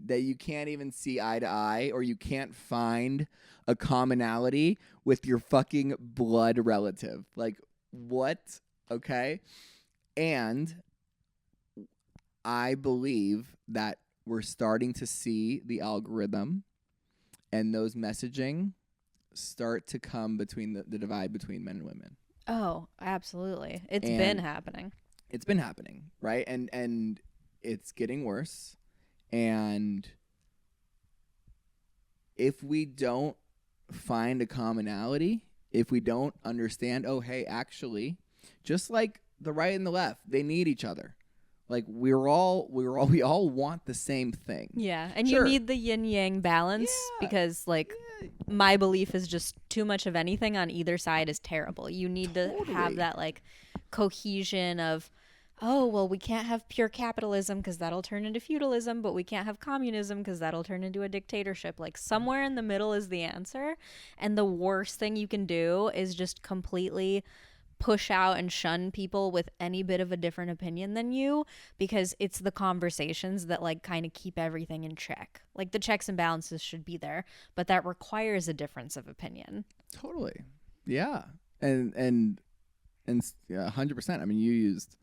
That you can't even see eye to eye, or you can't find a commonality with your fucking blood relative. Like, what? Okay? And I believe that we're starting to see the algorithm and those messaging start to come between the divide between men and women. Oh, absolutely. It's been happening. It's been happening, right? And it's getting worse. And if we don't find a commonality, if we don't understand, hey, actually, just like the right and the left, they need each other. Like we all want the same thing. Yeah, and Sure. you need the yin yang balance because like my belief is just too much of anything on either side is terrible. You need to have that like cohesion of, oh, well, we can't have pure capitalism because that'll turn into feudalism, but we can't have communism because that'll turn into a dictatorship. Like somewhere in the middle is the answer. And the worst thing you can do is just completely push out and shun people with any bit of a different opinion than you, because it's the conversations that like kind of keep everything in check. Like the checks and balances should be there, but that requires a difference of opinion. Totally. Yeah. And 100%. I mean, you used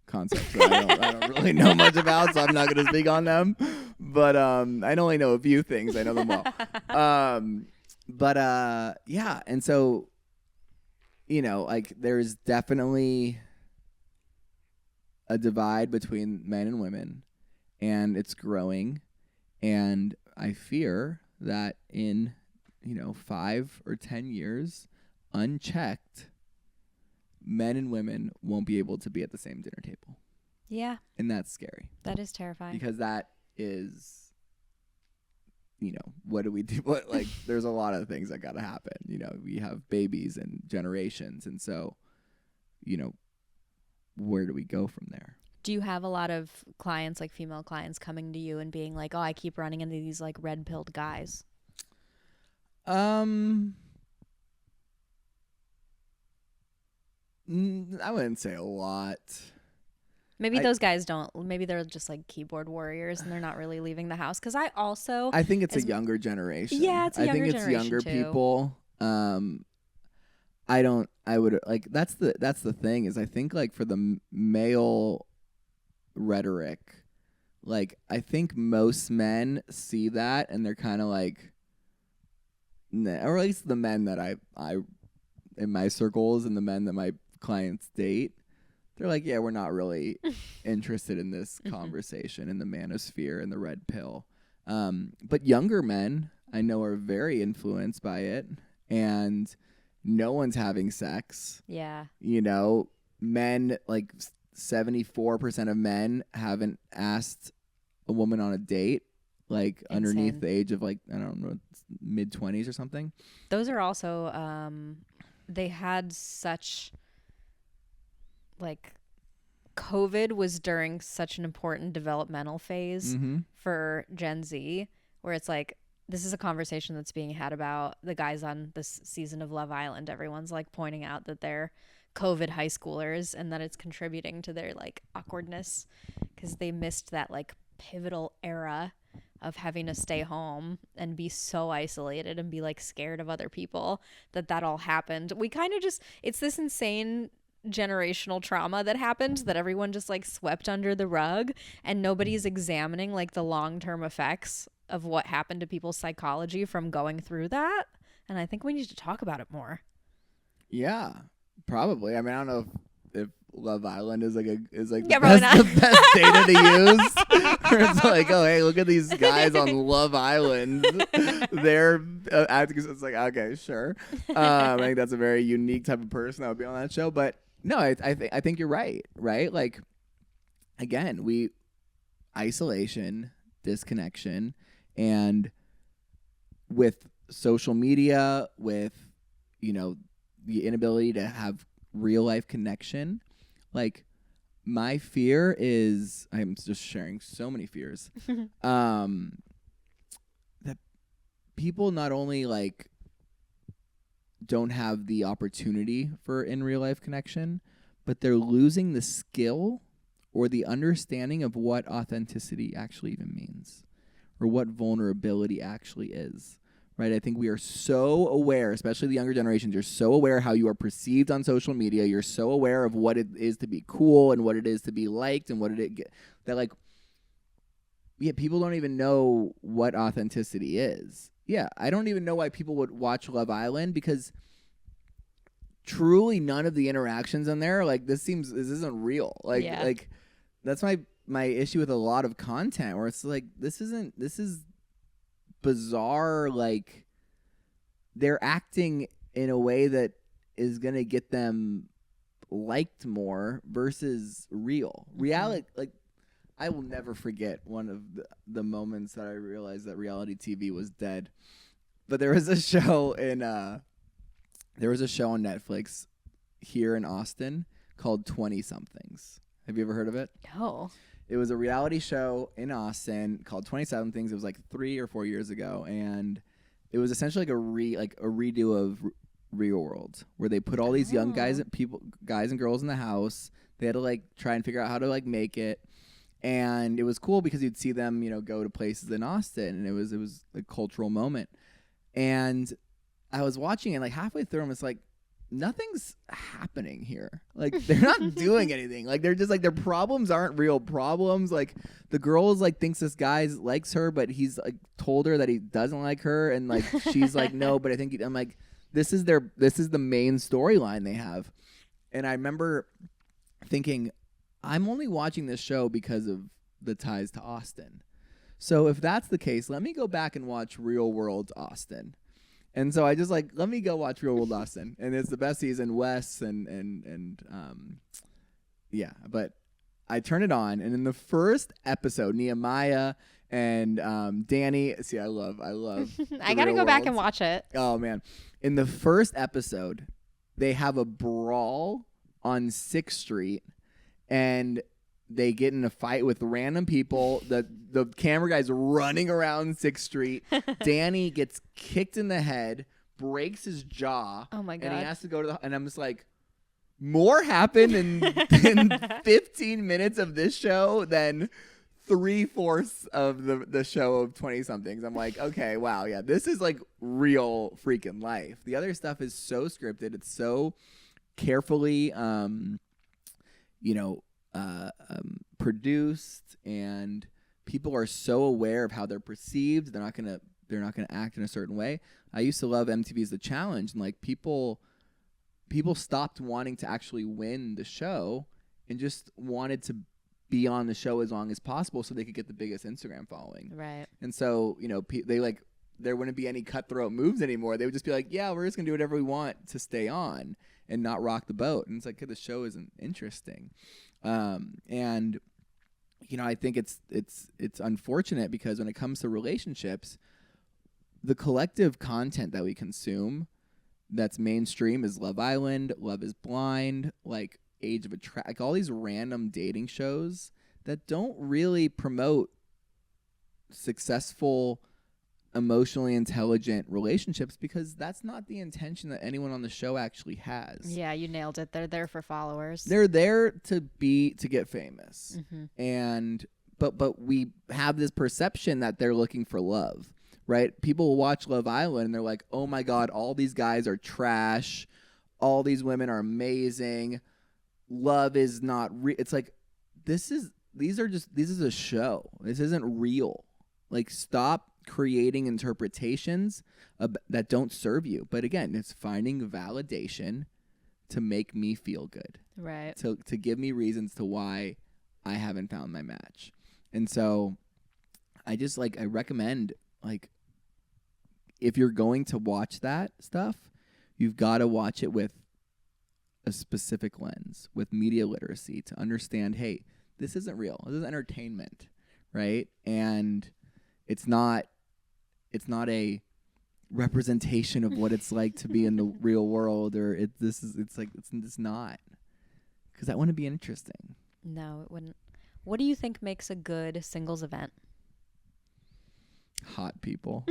concepts that I don't really know much about, so I'm not going to speak on them. But I only know a few things. I know them well. Yeah. And so, like there's definitely a divide between men and women, and it's growing. And I fear that in, 5 or 10 years, unchecked, men and women won't be able to be at the same dinner table. Yeah. And that's scary. That is terrifying. Because that is, what do we do? There's a lot of things that got to happen. We have babies and generations. And so, where do we go from there? Do you have a lot of clients, like female clients, coming to you and being like, oh, I keep running into these like red-pilled guys? I wouldn't say a lot. Maybe those guys don't. Maybe they're just like keyboard warriors and they're not really leaving the house. Because I think it's a younger generation. Yeah, it's a younger generation. I think it's younger too. people. That's the thing is I think like for the male rhetoric, like I think most men see that and they're kind of like, or at least the men that I in my circles and the men that my clients date, they're like, yeah, we're not really interested in this conversation in the manosphere and the red pill. But younger men I know are very influenced by it, and no one's having sex. Yeah. Men, like 74% of men haven't asked a woman on a date, like Insane. Underneath the age of like, I don't know, mid-20s or something. Those are also, they had such, like, COVID was during such an important developmental phase for Gen Z, where it's like, this is a conversation that's being had about the guys on this season of Love Island. Everyone's like pointing out that they're COVID high schoolers and that it's contributing to their like awkwardness because they missed that like pivotal era of having to stay home and be so isolated and be like scared of other people that all happened. We kind of just, it's this insane generational trauma that happened that everyone just like swept under the rug, and nobody's examining like the long-term effects of what happened to people's psychology from going through that. And I think we need to talk about it more. Yeah, probably. I mean, I don't know if Love Island is like Yeah, the best data to use. Where it's like, oh, hey, look at these guys on Love Island. They're acting. It's like, okay, sure. I think that's a very unique type of person that would be on that show. But no, I think you're right. Right? Like, again, isolation, disconnection, and with social media, with the inability to have real life connection, like my fear is, I'm just sharing so many fears, that people not only like don't have the opportunity for in real life connection, but they're losing the skill or the understanding of what authenticity actually even means, or what vulnerability actually is. Right? I think we are so aware, especially the younger generations, you're so aware how you are perceived on social media. You're so aware of what it is to be cool and what it is to be liked and that like, yeah, people don't even know what authenticity is. Yeah, I don't even know why people would watch Love Island, because truly none of the interactions on there, like this isn't real. Like, yeah. Like that's my issue with a lot of content where it's like, this is bizarre. Like they're acting in a way that is going to get them liked more versus real. Reality, like, I will never forget one of the moments that I realized that reality TV was dead. But there was a show on Netflix here in Austin called 20 Somethings. Have you ever heard of it? No. It was a reality show in Austin called 20 Somethings. It was like 3 or 4 years ago, and it was essentially like a redo of Real World, where they put all these young guys and girls in the house. They had to like try and figure out how to like make it. And it was cool because you'd see them, go to places in Austin, and it was a cultural moment. And I was watching it, like halfway through, and it's like, nothing's happening here. Like, they're not doing anything. Like, they're just like, their problems aren't real problems. Like, the girl is like, thinks this guy likes her, but he's like told her that he doesn't like her, and like she's like, no, but I think I'm like, this is the main storyline they have. And I remember thinking, I'm only watching this show because of the ties to Austin. So if that's the case, let me go back and watch Real World Austin. And so I just like, let me go watch Real World Austin. And it's the best season, Wes and yeah. But I turn it on, and in the first episode, Nehemiah and Danny, see, I love I gotta go back and watch it. Oh man. In the first episode, they have a brawl on 6th Street, and they get in a fight with random people. The camera guy's running around 6th Street. Danny gets kicked in the head, breaks his jaw. Oh my God. And he has to go to and I'm just like, more happened in 15 minutes of this show than 3/4 of the show of 20 somethings. I'm like, okay, wow, yeah, this is like real freaking life. The other stuff is so scripted. It's so carefully, produced, and people are so aware of how they're perceived. They're not gonna act in a certain way. I used to love MTV's The Challenge, and like people stopped wanting to actually win the show and just wanted to be on the show as long as possible so they could get the biggest Instagram following. Right. And so, they like, there wouldn't be any cutthroat moves anymore. They would just be like, yeah, we're just gonna do whatever we want to stay on and not rock the boat. And it's like, the show isn't interesting. And I think it's unfortunate because when it comes to relationships, the collective content that we consume that's mainstream is Love Island, Love is Blind, like Age of Attraction, like all these random dating shows that don't really promote successful, emotionally intelligent relationships, because that's not the intention that anyone on the show actually has. Yeah, you nailed it. They're there for followers. They're there to get famous. Mm-hmm. And but we have this perception that they're looking for love, right? People will watch Love Island and they're like, "Oh my God, all these guys are trash. All these women are amazing. Love is not real." It's like, this is a show. This isn't real. Like, stop creating interpretations that don't serve you. But again, it's finding validation to make me feel good. Right. To give me reasons to why I haven't found my match. And so I just I recommend, like, if you're going to watch that stuff, you've got to watch it with a specific lens, with media literacy, to understand, hey, this isn't real. This is entertainment, right? And it's not a representation of what it's like to be in the real world, or it's just not, because that wouldn't be interesting. No, it wouldn't. What do you think makes a good singles event? Hot people.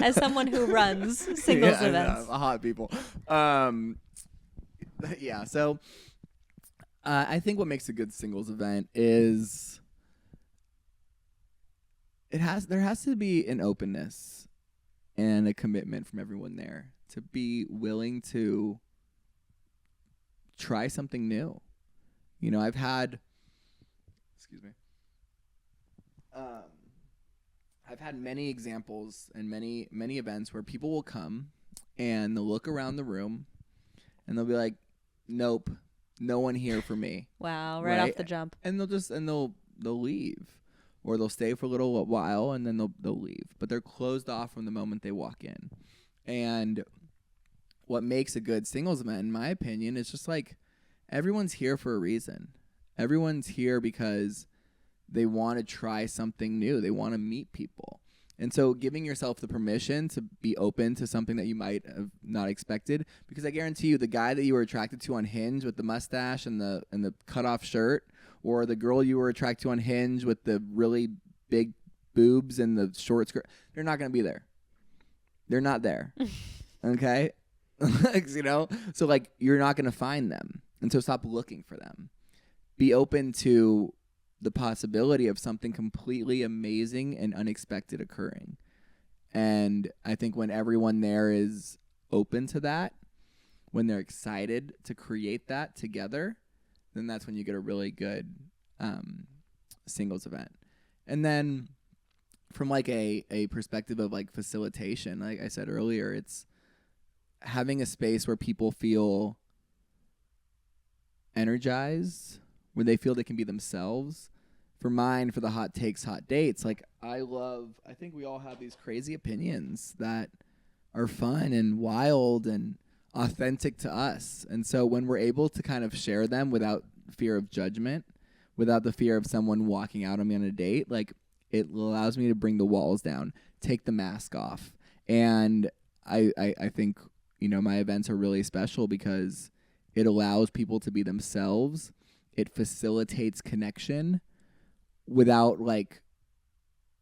As someone who runs singles events. Hot people. Yeah, so I think what makes a good singles event is there has to be an openness and a commitment from everyone there to be willing to try something new. I've had many examples and many events where people will come and they'll look around the room and they'll be like, "Nope, no one here for me." Wow, right off the jump. And they'll leave, or they'll stay for a little while and then they'll leave. But they're closed off from the moment they walk in. And what makes a good singles event, in my opinion, is just like everyone's here for a reason. Everyone's here because they want to try something new. They want to meet people. And so giving yourself the permission to be open to something that you might have not expected, because I guarantee you the guy that you were attracted to on Hinge with the mustache and the cut-off shirt, or the girl you were attracted to on Hinge with the really big boobs and the short skirt, they're not going to be there. They're not there. Okay? You know? So like you're not going to find them. And so stop looking for them. Be open to the possibility of something completely amazing and unexpected occurring. And I think when everyone there is open to that, when they're excited to create that together, then that's when you get a really good singles event. And then from like a perspective of like facilitation, like I said earlier, it's having a space where people feel energized, where they feel they can be themselves. For mine, for the hot takes, hot dates, like I think we all have these crazy opinions that are fun and wild and authentic to us. And so when we're able to kind of share them without fear of judgment, without the fear of someone walking out on me on a date, like it allows me to bring the walls down, take the mask off. And I think, you know, my events are really special because it allows people to be themselves. It facilitates connection without like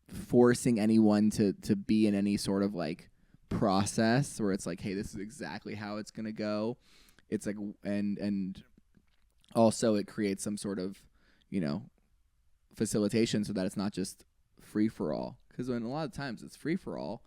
forcing anyone to be in any sort of like process where it's like, hey, this is exactly how it's going to go. It's like, and also it creates some sort of, you know, facilitation so that it's not just free for all. Because when a lot of times it's free for all,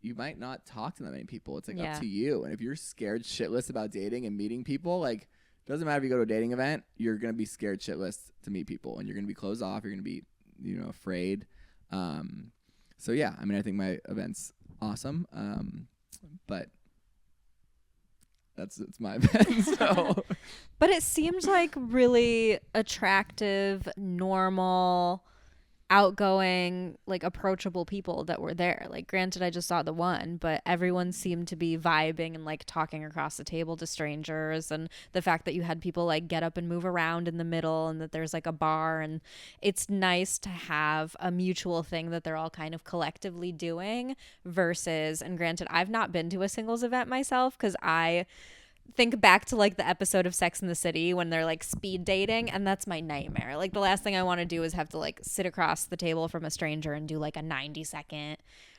you might not talk to that many people. It's like up to you. And if you're scared shitless about dating and meeting people, like, doesn't matter if you go to a dating event, you're going to be scared shitless to meet people, and you're going to be closed off. You're going to be, you know, afraid. So yeah, I mean, I think my event's awesome. But it's my event. So, but it seems like really attractive, normal, outgoing, like approachable people that were there. Like, granted, I just saw the one, but everyone seemed to be vibing and like talking across the table to strangers. And the fact that you had people like get up and move around in the middle, and that there's like a bar, and it's nice to have a mutual thing that they're all kind of collectively doing versus, and granted, I've not been to a singles event myself because I think back to like the episode of Sex and the City when they're like speed dating, and that's my nightmare. Like the last thing I want to do is have to like sit across the table from a stranger and do like a 90-second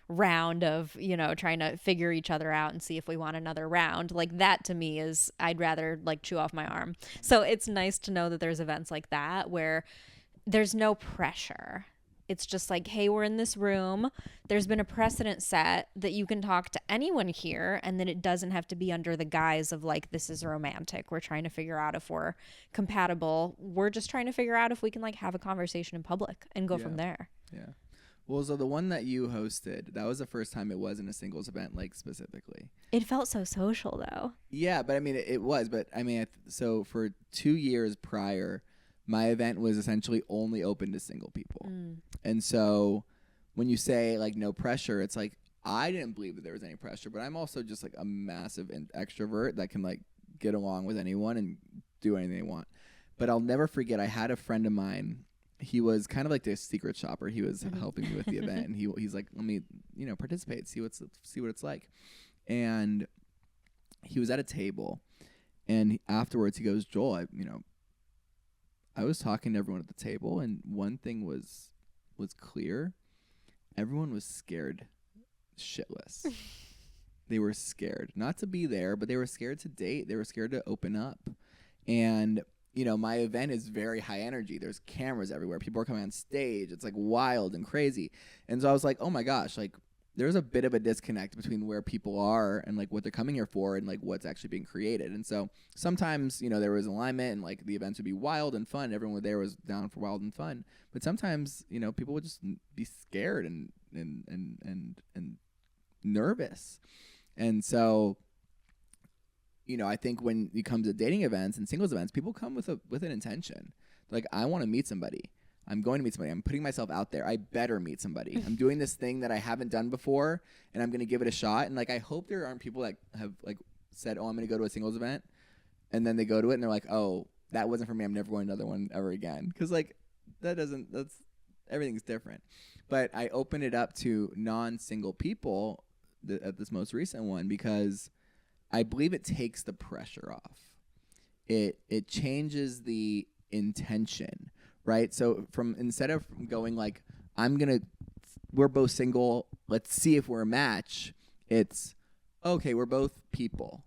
round of, you know, trying to figure each other out and see if we want another round. Like that to me is, I'd rather like chew off my arm. So it's nice to know that there's events like that where there's no pressure. It's just like, hey, we're in this room. There's been a precedent set that you can talk to anyone here, and then it doesn't have to be under the guise of like, this is romantic. We're trying to figure out if we're compatible. We're just trying to figure out if we can like have a conversation in public and go from there. Yeah. Well, so the one that you hosted, that was the first time it wasn't a singles event, like specifically. It felt so social though. Yeah, but I mean, it was. But I mean, so for 2 years prior, my event was essentially only open to single people. And so when you say like no pressure, it's like, I didn't believe that there was any pressure, but I'm also just like a massive extrovert that can like get along with anyone and do anything they want. But I'll never forget, I had a friend of mine. He was kind of like the secret shopper. He was helping me with the event, and he's like, let me, you know, participate, see what it's like. And he was at a table, and afterwards he goes, Joel, I was talking to everyone at the table, and one thing was clear. Everyone was scared shitless. They were scared not to be there, but they were scared to date. They were scared to open up. And, you know, my event is very high energy. There's cameras everywhere. People are coming on stage. It's like wild and crazy. And so I was like, oh my gosh, like there's a bit of a disconnect between where people are and like what they're coming here for and like what's actually being created. And so sometimes, you know, there was alignment and like the events would be wild and fun. Everyone there was down for wild and fun. But sometimes, you know, people would just be scared and nervous. And so, you know, I think when it comes to dating events and singles events, people come with an intention. Like, I want to meet somebody. I'm going to meet somebody. I'm putting myself out there. I better meet somebody. I'm doing this thing that I haven't done before, and I'm going to give it a shot. And like, I hope there aren't people that have like said, oh, I'm going to go to a singles event, and then they go to it and they're like, oh, that wasn't for me. I'm never going to another one ever again. Because like everything's different. But I opened it up to non-single people at this most recent one because I believe it takes the pressure off. It changes the intention, right? So instead of going like, we're both single, let's see if we're a match, it's, okay, we're both people.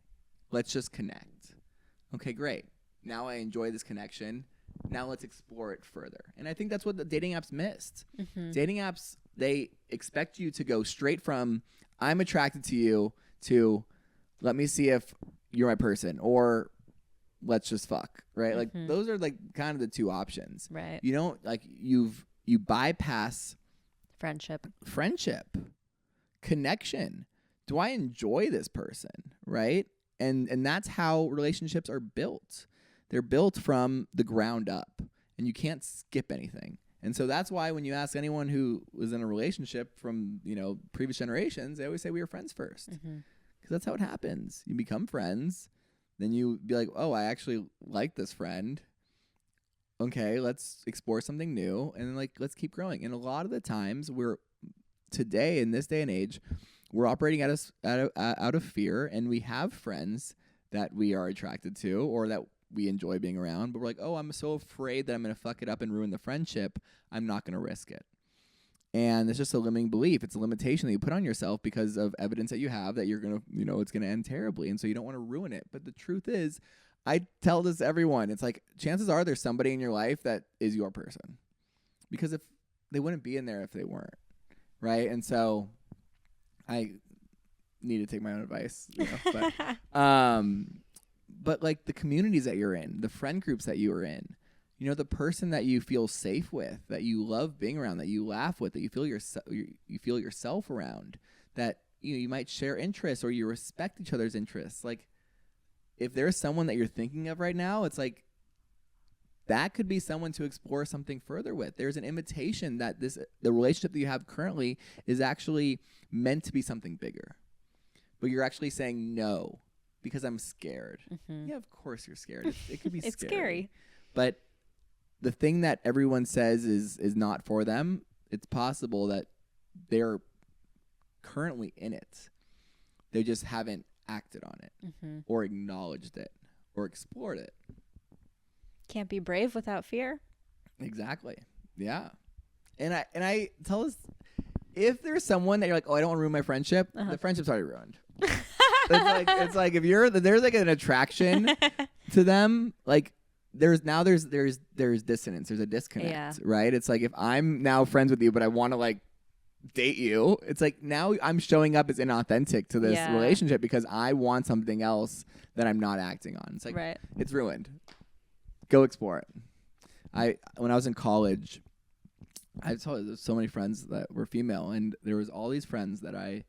Let's just connect. Okay, great. Now I enjoy this connection. Now let's explore it further. And I think that's what the dating apps missed. Mm-hmm. Dating apps, they expect you to go straight from, I'm attracted to you, to, let me see if you're my person, or let's just fuck, right? Mm-hmm. Like those are like kind of the two options. Right. You don't like you bypass friendship, connection. Do I enjoy this person, right? And that's how relationships are built. They're built from the ground up, and you can't skip anything. And so that's why when you ask anyone who was in a relationship from, previous generations, they always say we were friends first. Mm-hmm. That's how it happens. You become friends. Then you be like, oh, I actually like this friend. Okay, let's explore something new. And then let's keep growing. And a lot of the times today in this day and age, we're operating out of fear. And we have friends that we are attracted to or that we enjoy being around. But we're like, oh, I'm so afraid that I'm going to fuck it up and ruin the friendship. I'm not going to risk it. And it's just a limiting belief. It's a limitation that you put on yourself because of evidence that you have that you're going to, it's going to end terribly. And so you don't want to ruin it. But the truth is, I tell this to everyone. It's like, chances are there's somebody in your life that is your person. Because if they wouldn't be in there if they weren't. Right? And so I need to take my own advice. But like the communities that you're in, the friend groups that you are in, the person that you feel safe with, that you love being around, that you laugh with, that you feel yourself around, that you might share interests or you respect each other's interests. Like, if there's someone that you're thinking of right now, it's like that could be someone to explore something further with. There's an invitation that the relationship that you have currently is actually meant to be something bigger, but you're actually saying no because I'm scared. Mm-hmm. Yeah, of course you're scared. It could be it's scary, but the thing that everyone says is not for them, it's possible that they're currently in it. They just haven't acted on it mm-hmm. or acknowledged it or explored it. Can't be brave without fear. Exactly. Yeah. And I tell us, if there's someone that you're like, oh, I don't want to ruin my friendship, the friendship's already ruined. it's like if there's like an attraction to them, like there's dissonance, there's a disconnect, right? It's like if I'm now friends with you, but I want to like date you, it's like now I'm showing up as inauthentic to this relationship because I want something else that I'm not acting on. It's like It's ruined. Go explore it. When I was in college, I saw so many friends that were female, and there was all these friends that I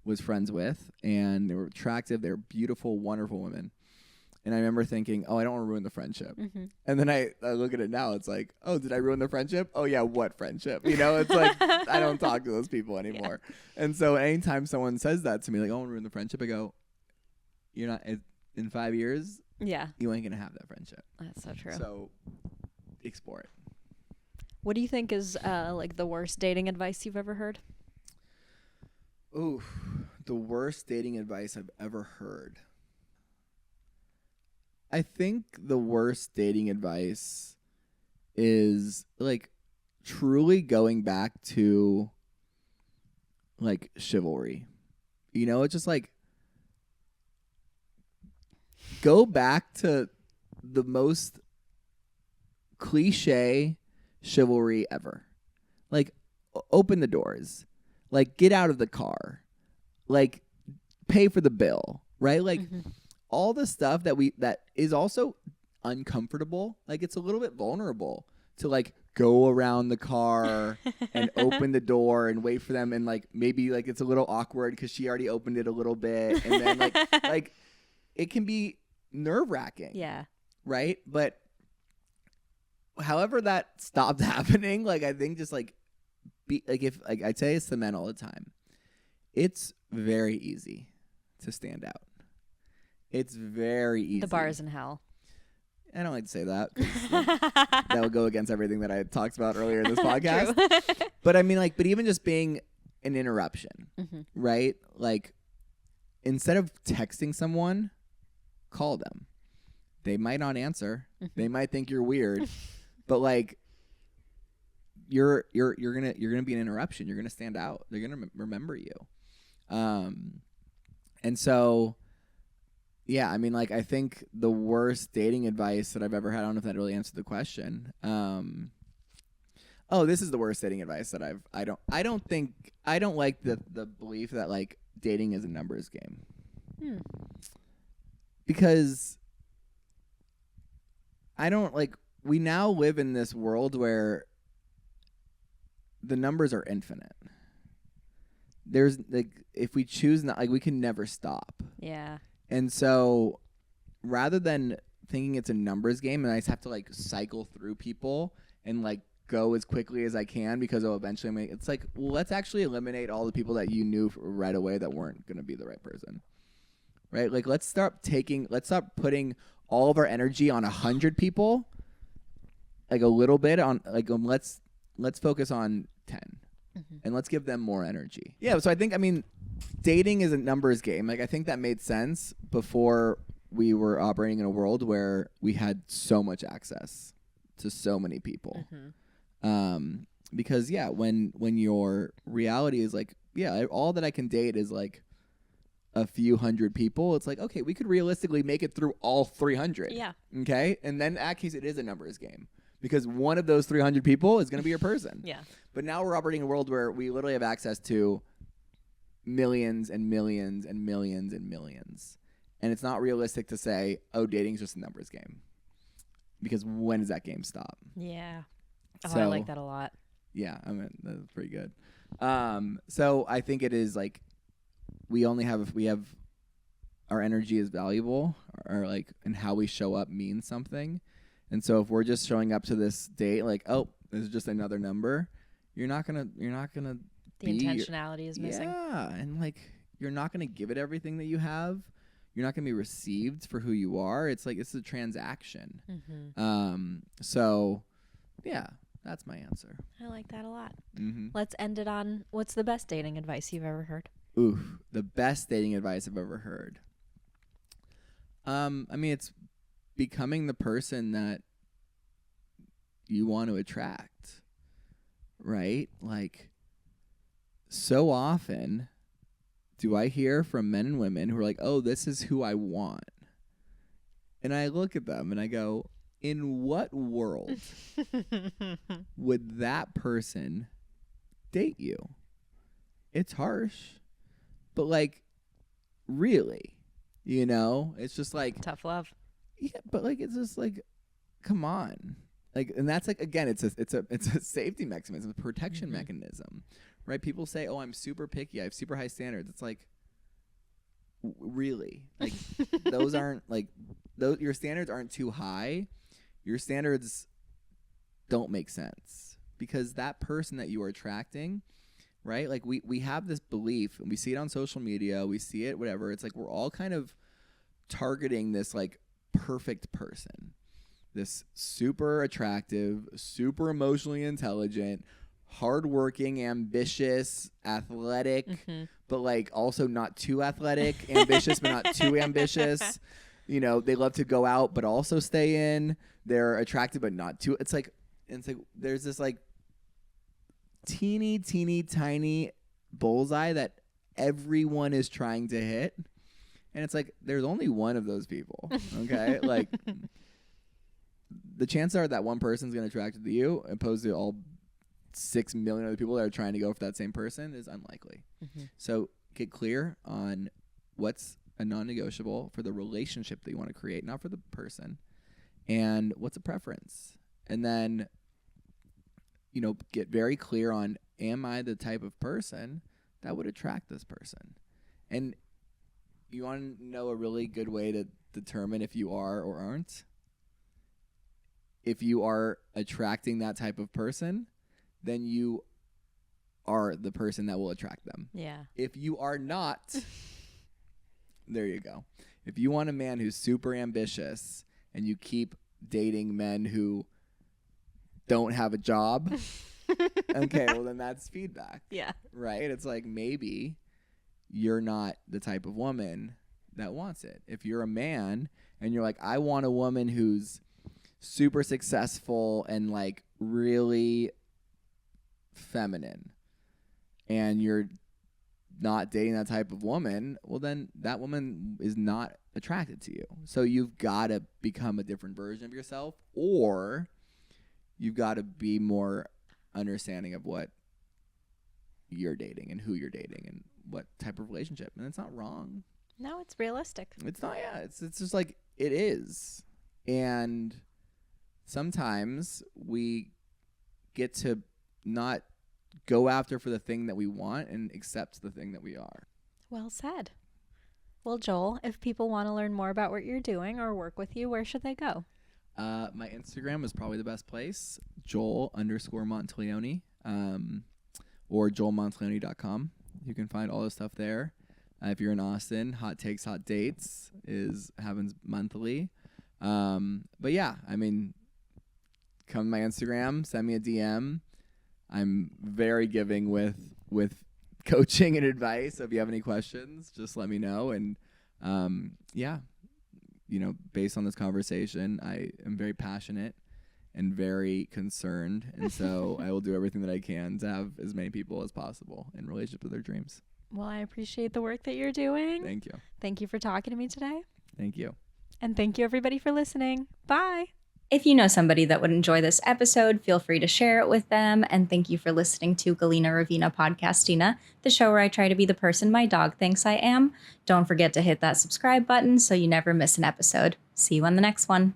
was friends with, and they were attractive, they were beautiful, wonderful women. And I remember thinking, oh, I don't want to ruin the friendship. Mm-hmm. And then I look at it now. It's like, oh, did I ruin the friendship? Oh, yeah, what friendship? It's like, I don't talk to those people anymore. Yeah. And so anytime someone says that to me, like, oh, I want to ruin the friendship, I go, you're not, in 5 years, you ain't going to have that friendship. That's so true. So explore it. What do you think is like the worst dating advice you've ever heard? Ooh, the worst dating advice I've ever heard. I think the worst dating advice is like truly going back to like chivalry. It's just like go back to the most cliche chivalry ever. Like open the doors. Like get out of the car. Like pay for the bill, right? Like all the stuff that is also uncomfortable. Like it's a little bit vulnerable to like go around the car and open the door and wait for them, and like maybe like it's a little awkward because she already opened it a little bit, and then like it can be nerve-wracking. Yeah. Right? But however that stopped happening, like I think just like be like, if like I say it's the men all the time, it's very easy to stand out. It's very easy. The bar is in hell. I don't like to say that. That would go against everything that I talked about earlier in this podcast. But I mean, like, but even just being an interruption, right? Like, instead of texting someone, call them. They might not answer. They might think you're weird, but like, you're gonna be an interruption. You're gonna stand out. They're gonna remember you. And so, yeah, I mean, like, I think the worst dating advice that I've ever had, I don't know if that really answered the question. This is the worst dating advice that I don't like the belief that like dating is a numbers game. Because I don't like, we now live in this world where the numbers are infinite. There's like, if we choose not, like, we can never stop. Yeah. And so rather than thinking it's a numbers game and I just have to like cycle through people and like go as quickly as I can because eventually it's like, well, let's actually eliminate all the people that you knew right away that weren't going to be the right person. Right? Like, let's start putting all of our energy on 100 people, like a little bit on like, let's focus on 10 and let's give them more energy. Yeah. So I think, I mean, dating is a numbers game. Like, I think that made sense before we were operating in a world where we had so much access to so many people. Because yeah, when your reality is like, yeah, all that I can date is like a few hundred people, it's like, okay, we could realistically make it through all 300. Yeah. Okay. And then in that case, it is a numbers game because one of those 300 people is going to be your person. Yeah. But now we're operating in a world where we literally have access to millions and millions and millions and millions. And it's not realistic to say, oh, dating's just a numbers game. Because when does that game stop? Yeah. Oh, So, I like that a lot. Yeah, I mean, that's pretty good. So I think it is like, we have our energy is valuable, or like, and how we show up means something. And so if we're just showing up to this date like, oh, this is just another number, you're not gonna The intentionality is missing. Yeah, and like, you're not gonna give it everything that you have. You're not gonna be received for who you are. It's like, it's a transaction. So yeah, that's my answer. I like that a lot. Let's end it on, what's the best dating advice you've ever heard? Oof, the best dating advice I've ever heard. I mean, it's becoming the person that you want to attract, right? Like, so often do I hear from men and women who are like, oh, this is who I want. And I look at them and I go, in what world would that person date you? It's harsh, but like, really, you know, it's just like tough love. Yeah, but like, it's just like, come on, like, and that's like, again, it's a safety mechanism, a protection mechanism, right? People say, oh, I'm super picky, I have super high standards. It's like, really, like, those aren't like, those, your standards aren't too high. Your standards don't make sense because that person that you are attracting, right? Like, we have this belief and we see it on social media, we see it, whatever. It's like, we're all kind of targeting this like perfect person, this super attractive, super emotionally intelligent, hardworking, ambitious, athletic, but like also not too athletic, ambitious, but not too ambitious. You know, they love to go out, but also stay in. They're attractive, but not too. It's like there's this like teeny, tiny bullseye that everyone is trying to hit. And it's like, there's only one of those people. Okay. Like, the chances are that one person's going to attract to you opposed to all 6 million other people that are trying to go for that same person is unlikely. So get clear on what's a non-negotiable for the relationship that you want to create, not for the person, and what's a preference. And then, you know, get very clear on, am I the type of person that would attract this person? And you want to know a really good way to determine if you are or aren't? If you are attracting that type of person, then you are the person that will attract them. Yeah. If you are not, there you go. If you want a man who's super ambitious and you keep dating men who don't have a job, okay, well then that's feedback. Yeah. Right? It's like maybe you're not the type of woman that wants it. If you're a man and you're like, I want a woman who's super successful and like really feminine, and you're not dating that type of woman, well then that woman is not attracted to you. So you've got to become a different version of yourself, or you've got to be more understanding of what you're dating and who you're dating and what type of relationship. And it's not wrong. No, it's realistic. It's not. Yeah, it's just like it is. And sometimes we get to not go after for the thing that we want and accept the thing that we are. Well said. Well, Joel, if people want to learn more about what you're doing or work with you, where should they go? My Instagram is probably the best place, Joel_Monteleone, or joelmonteleone.com. You can find all the stuff there. If you're in Austin, Hot Takes, Hot Dates happens monthly. But yeah, I mean, come to my Instagram, send me a DM. I'm very giving with coaching and advice. So if you have any questions, just let me know. And yeah, you know, based on this conversation, I am very passionate and very concerned. And so I will do everything that I can to have as many people as possible in relationship with their dreams. Well, I appreciate the work that you're doing. Thank you. Thank you for talking to me today. Thank you. And thank you, everybody, for listening. Bye. If you know somebody that would enjoy this episode, feel free to share it with them. And thank you for listening to Galina Ravina Podcastina, the show where I try to be the person my dog thinks I am. Don't forget to hit that subscribe button so you never miss an episode. See you on the next one.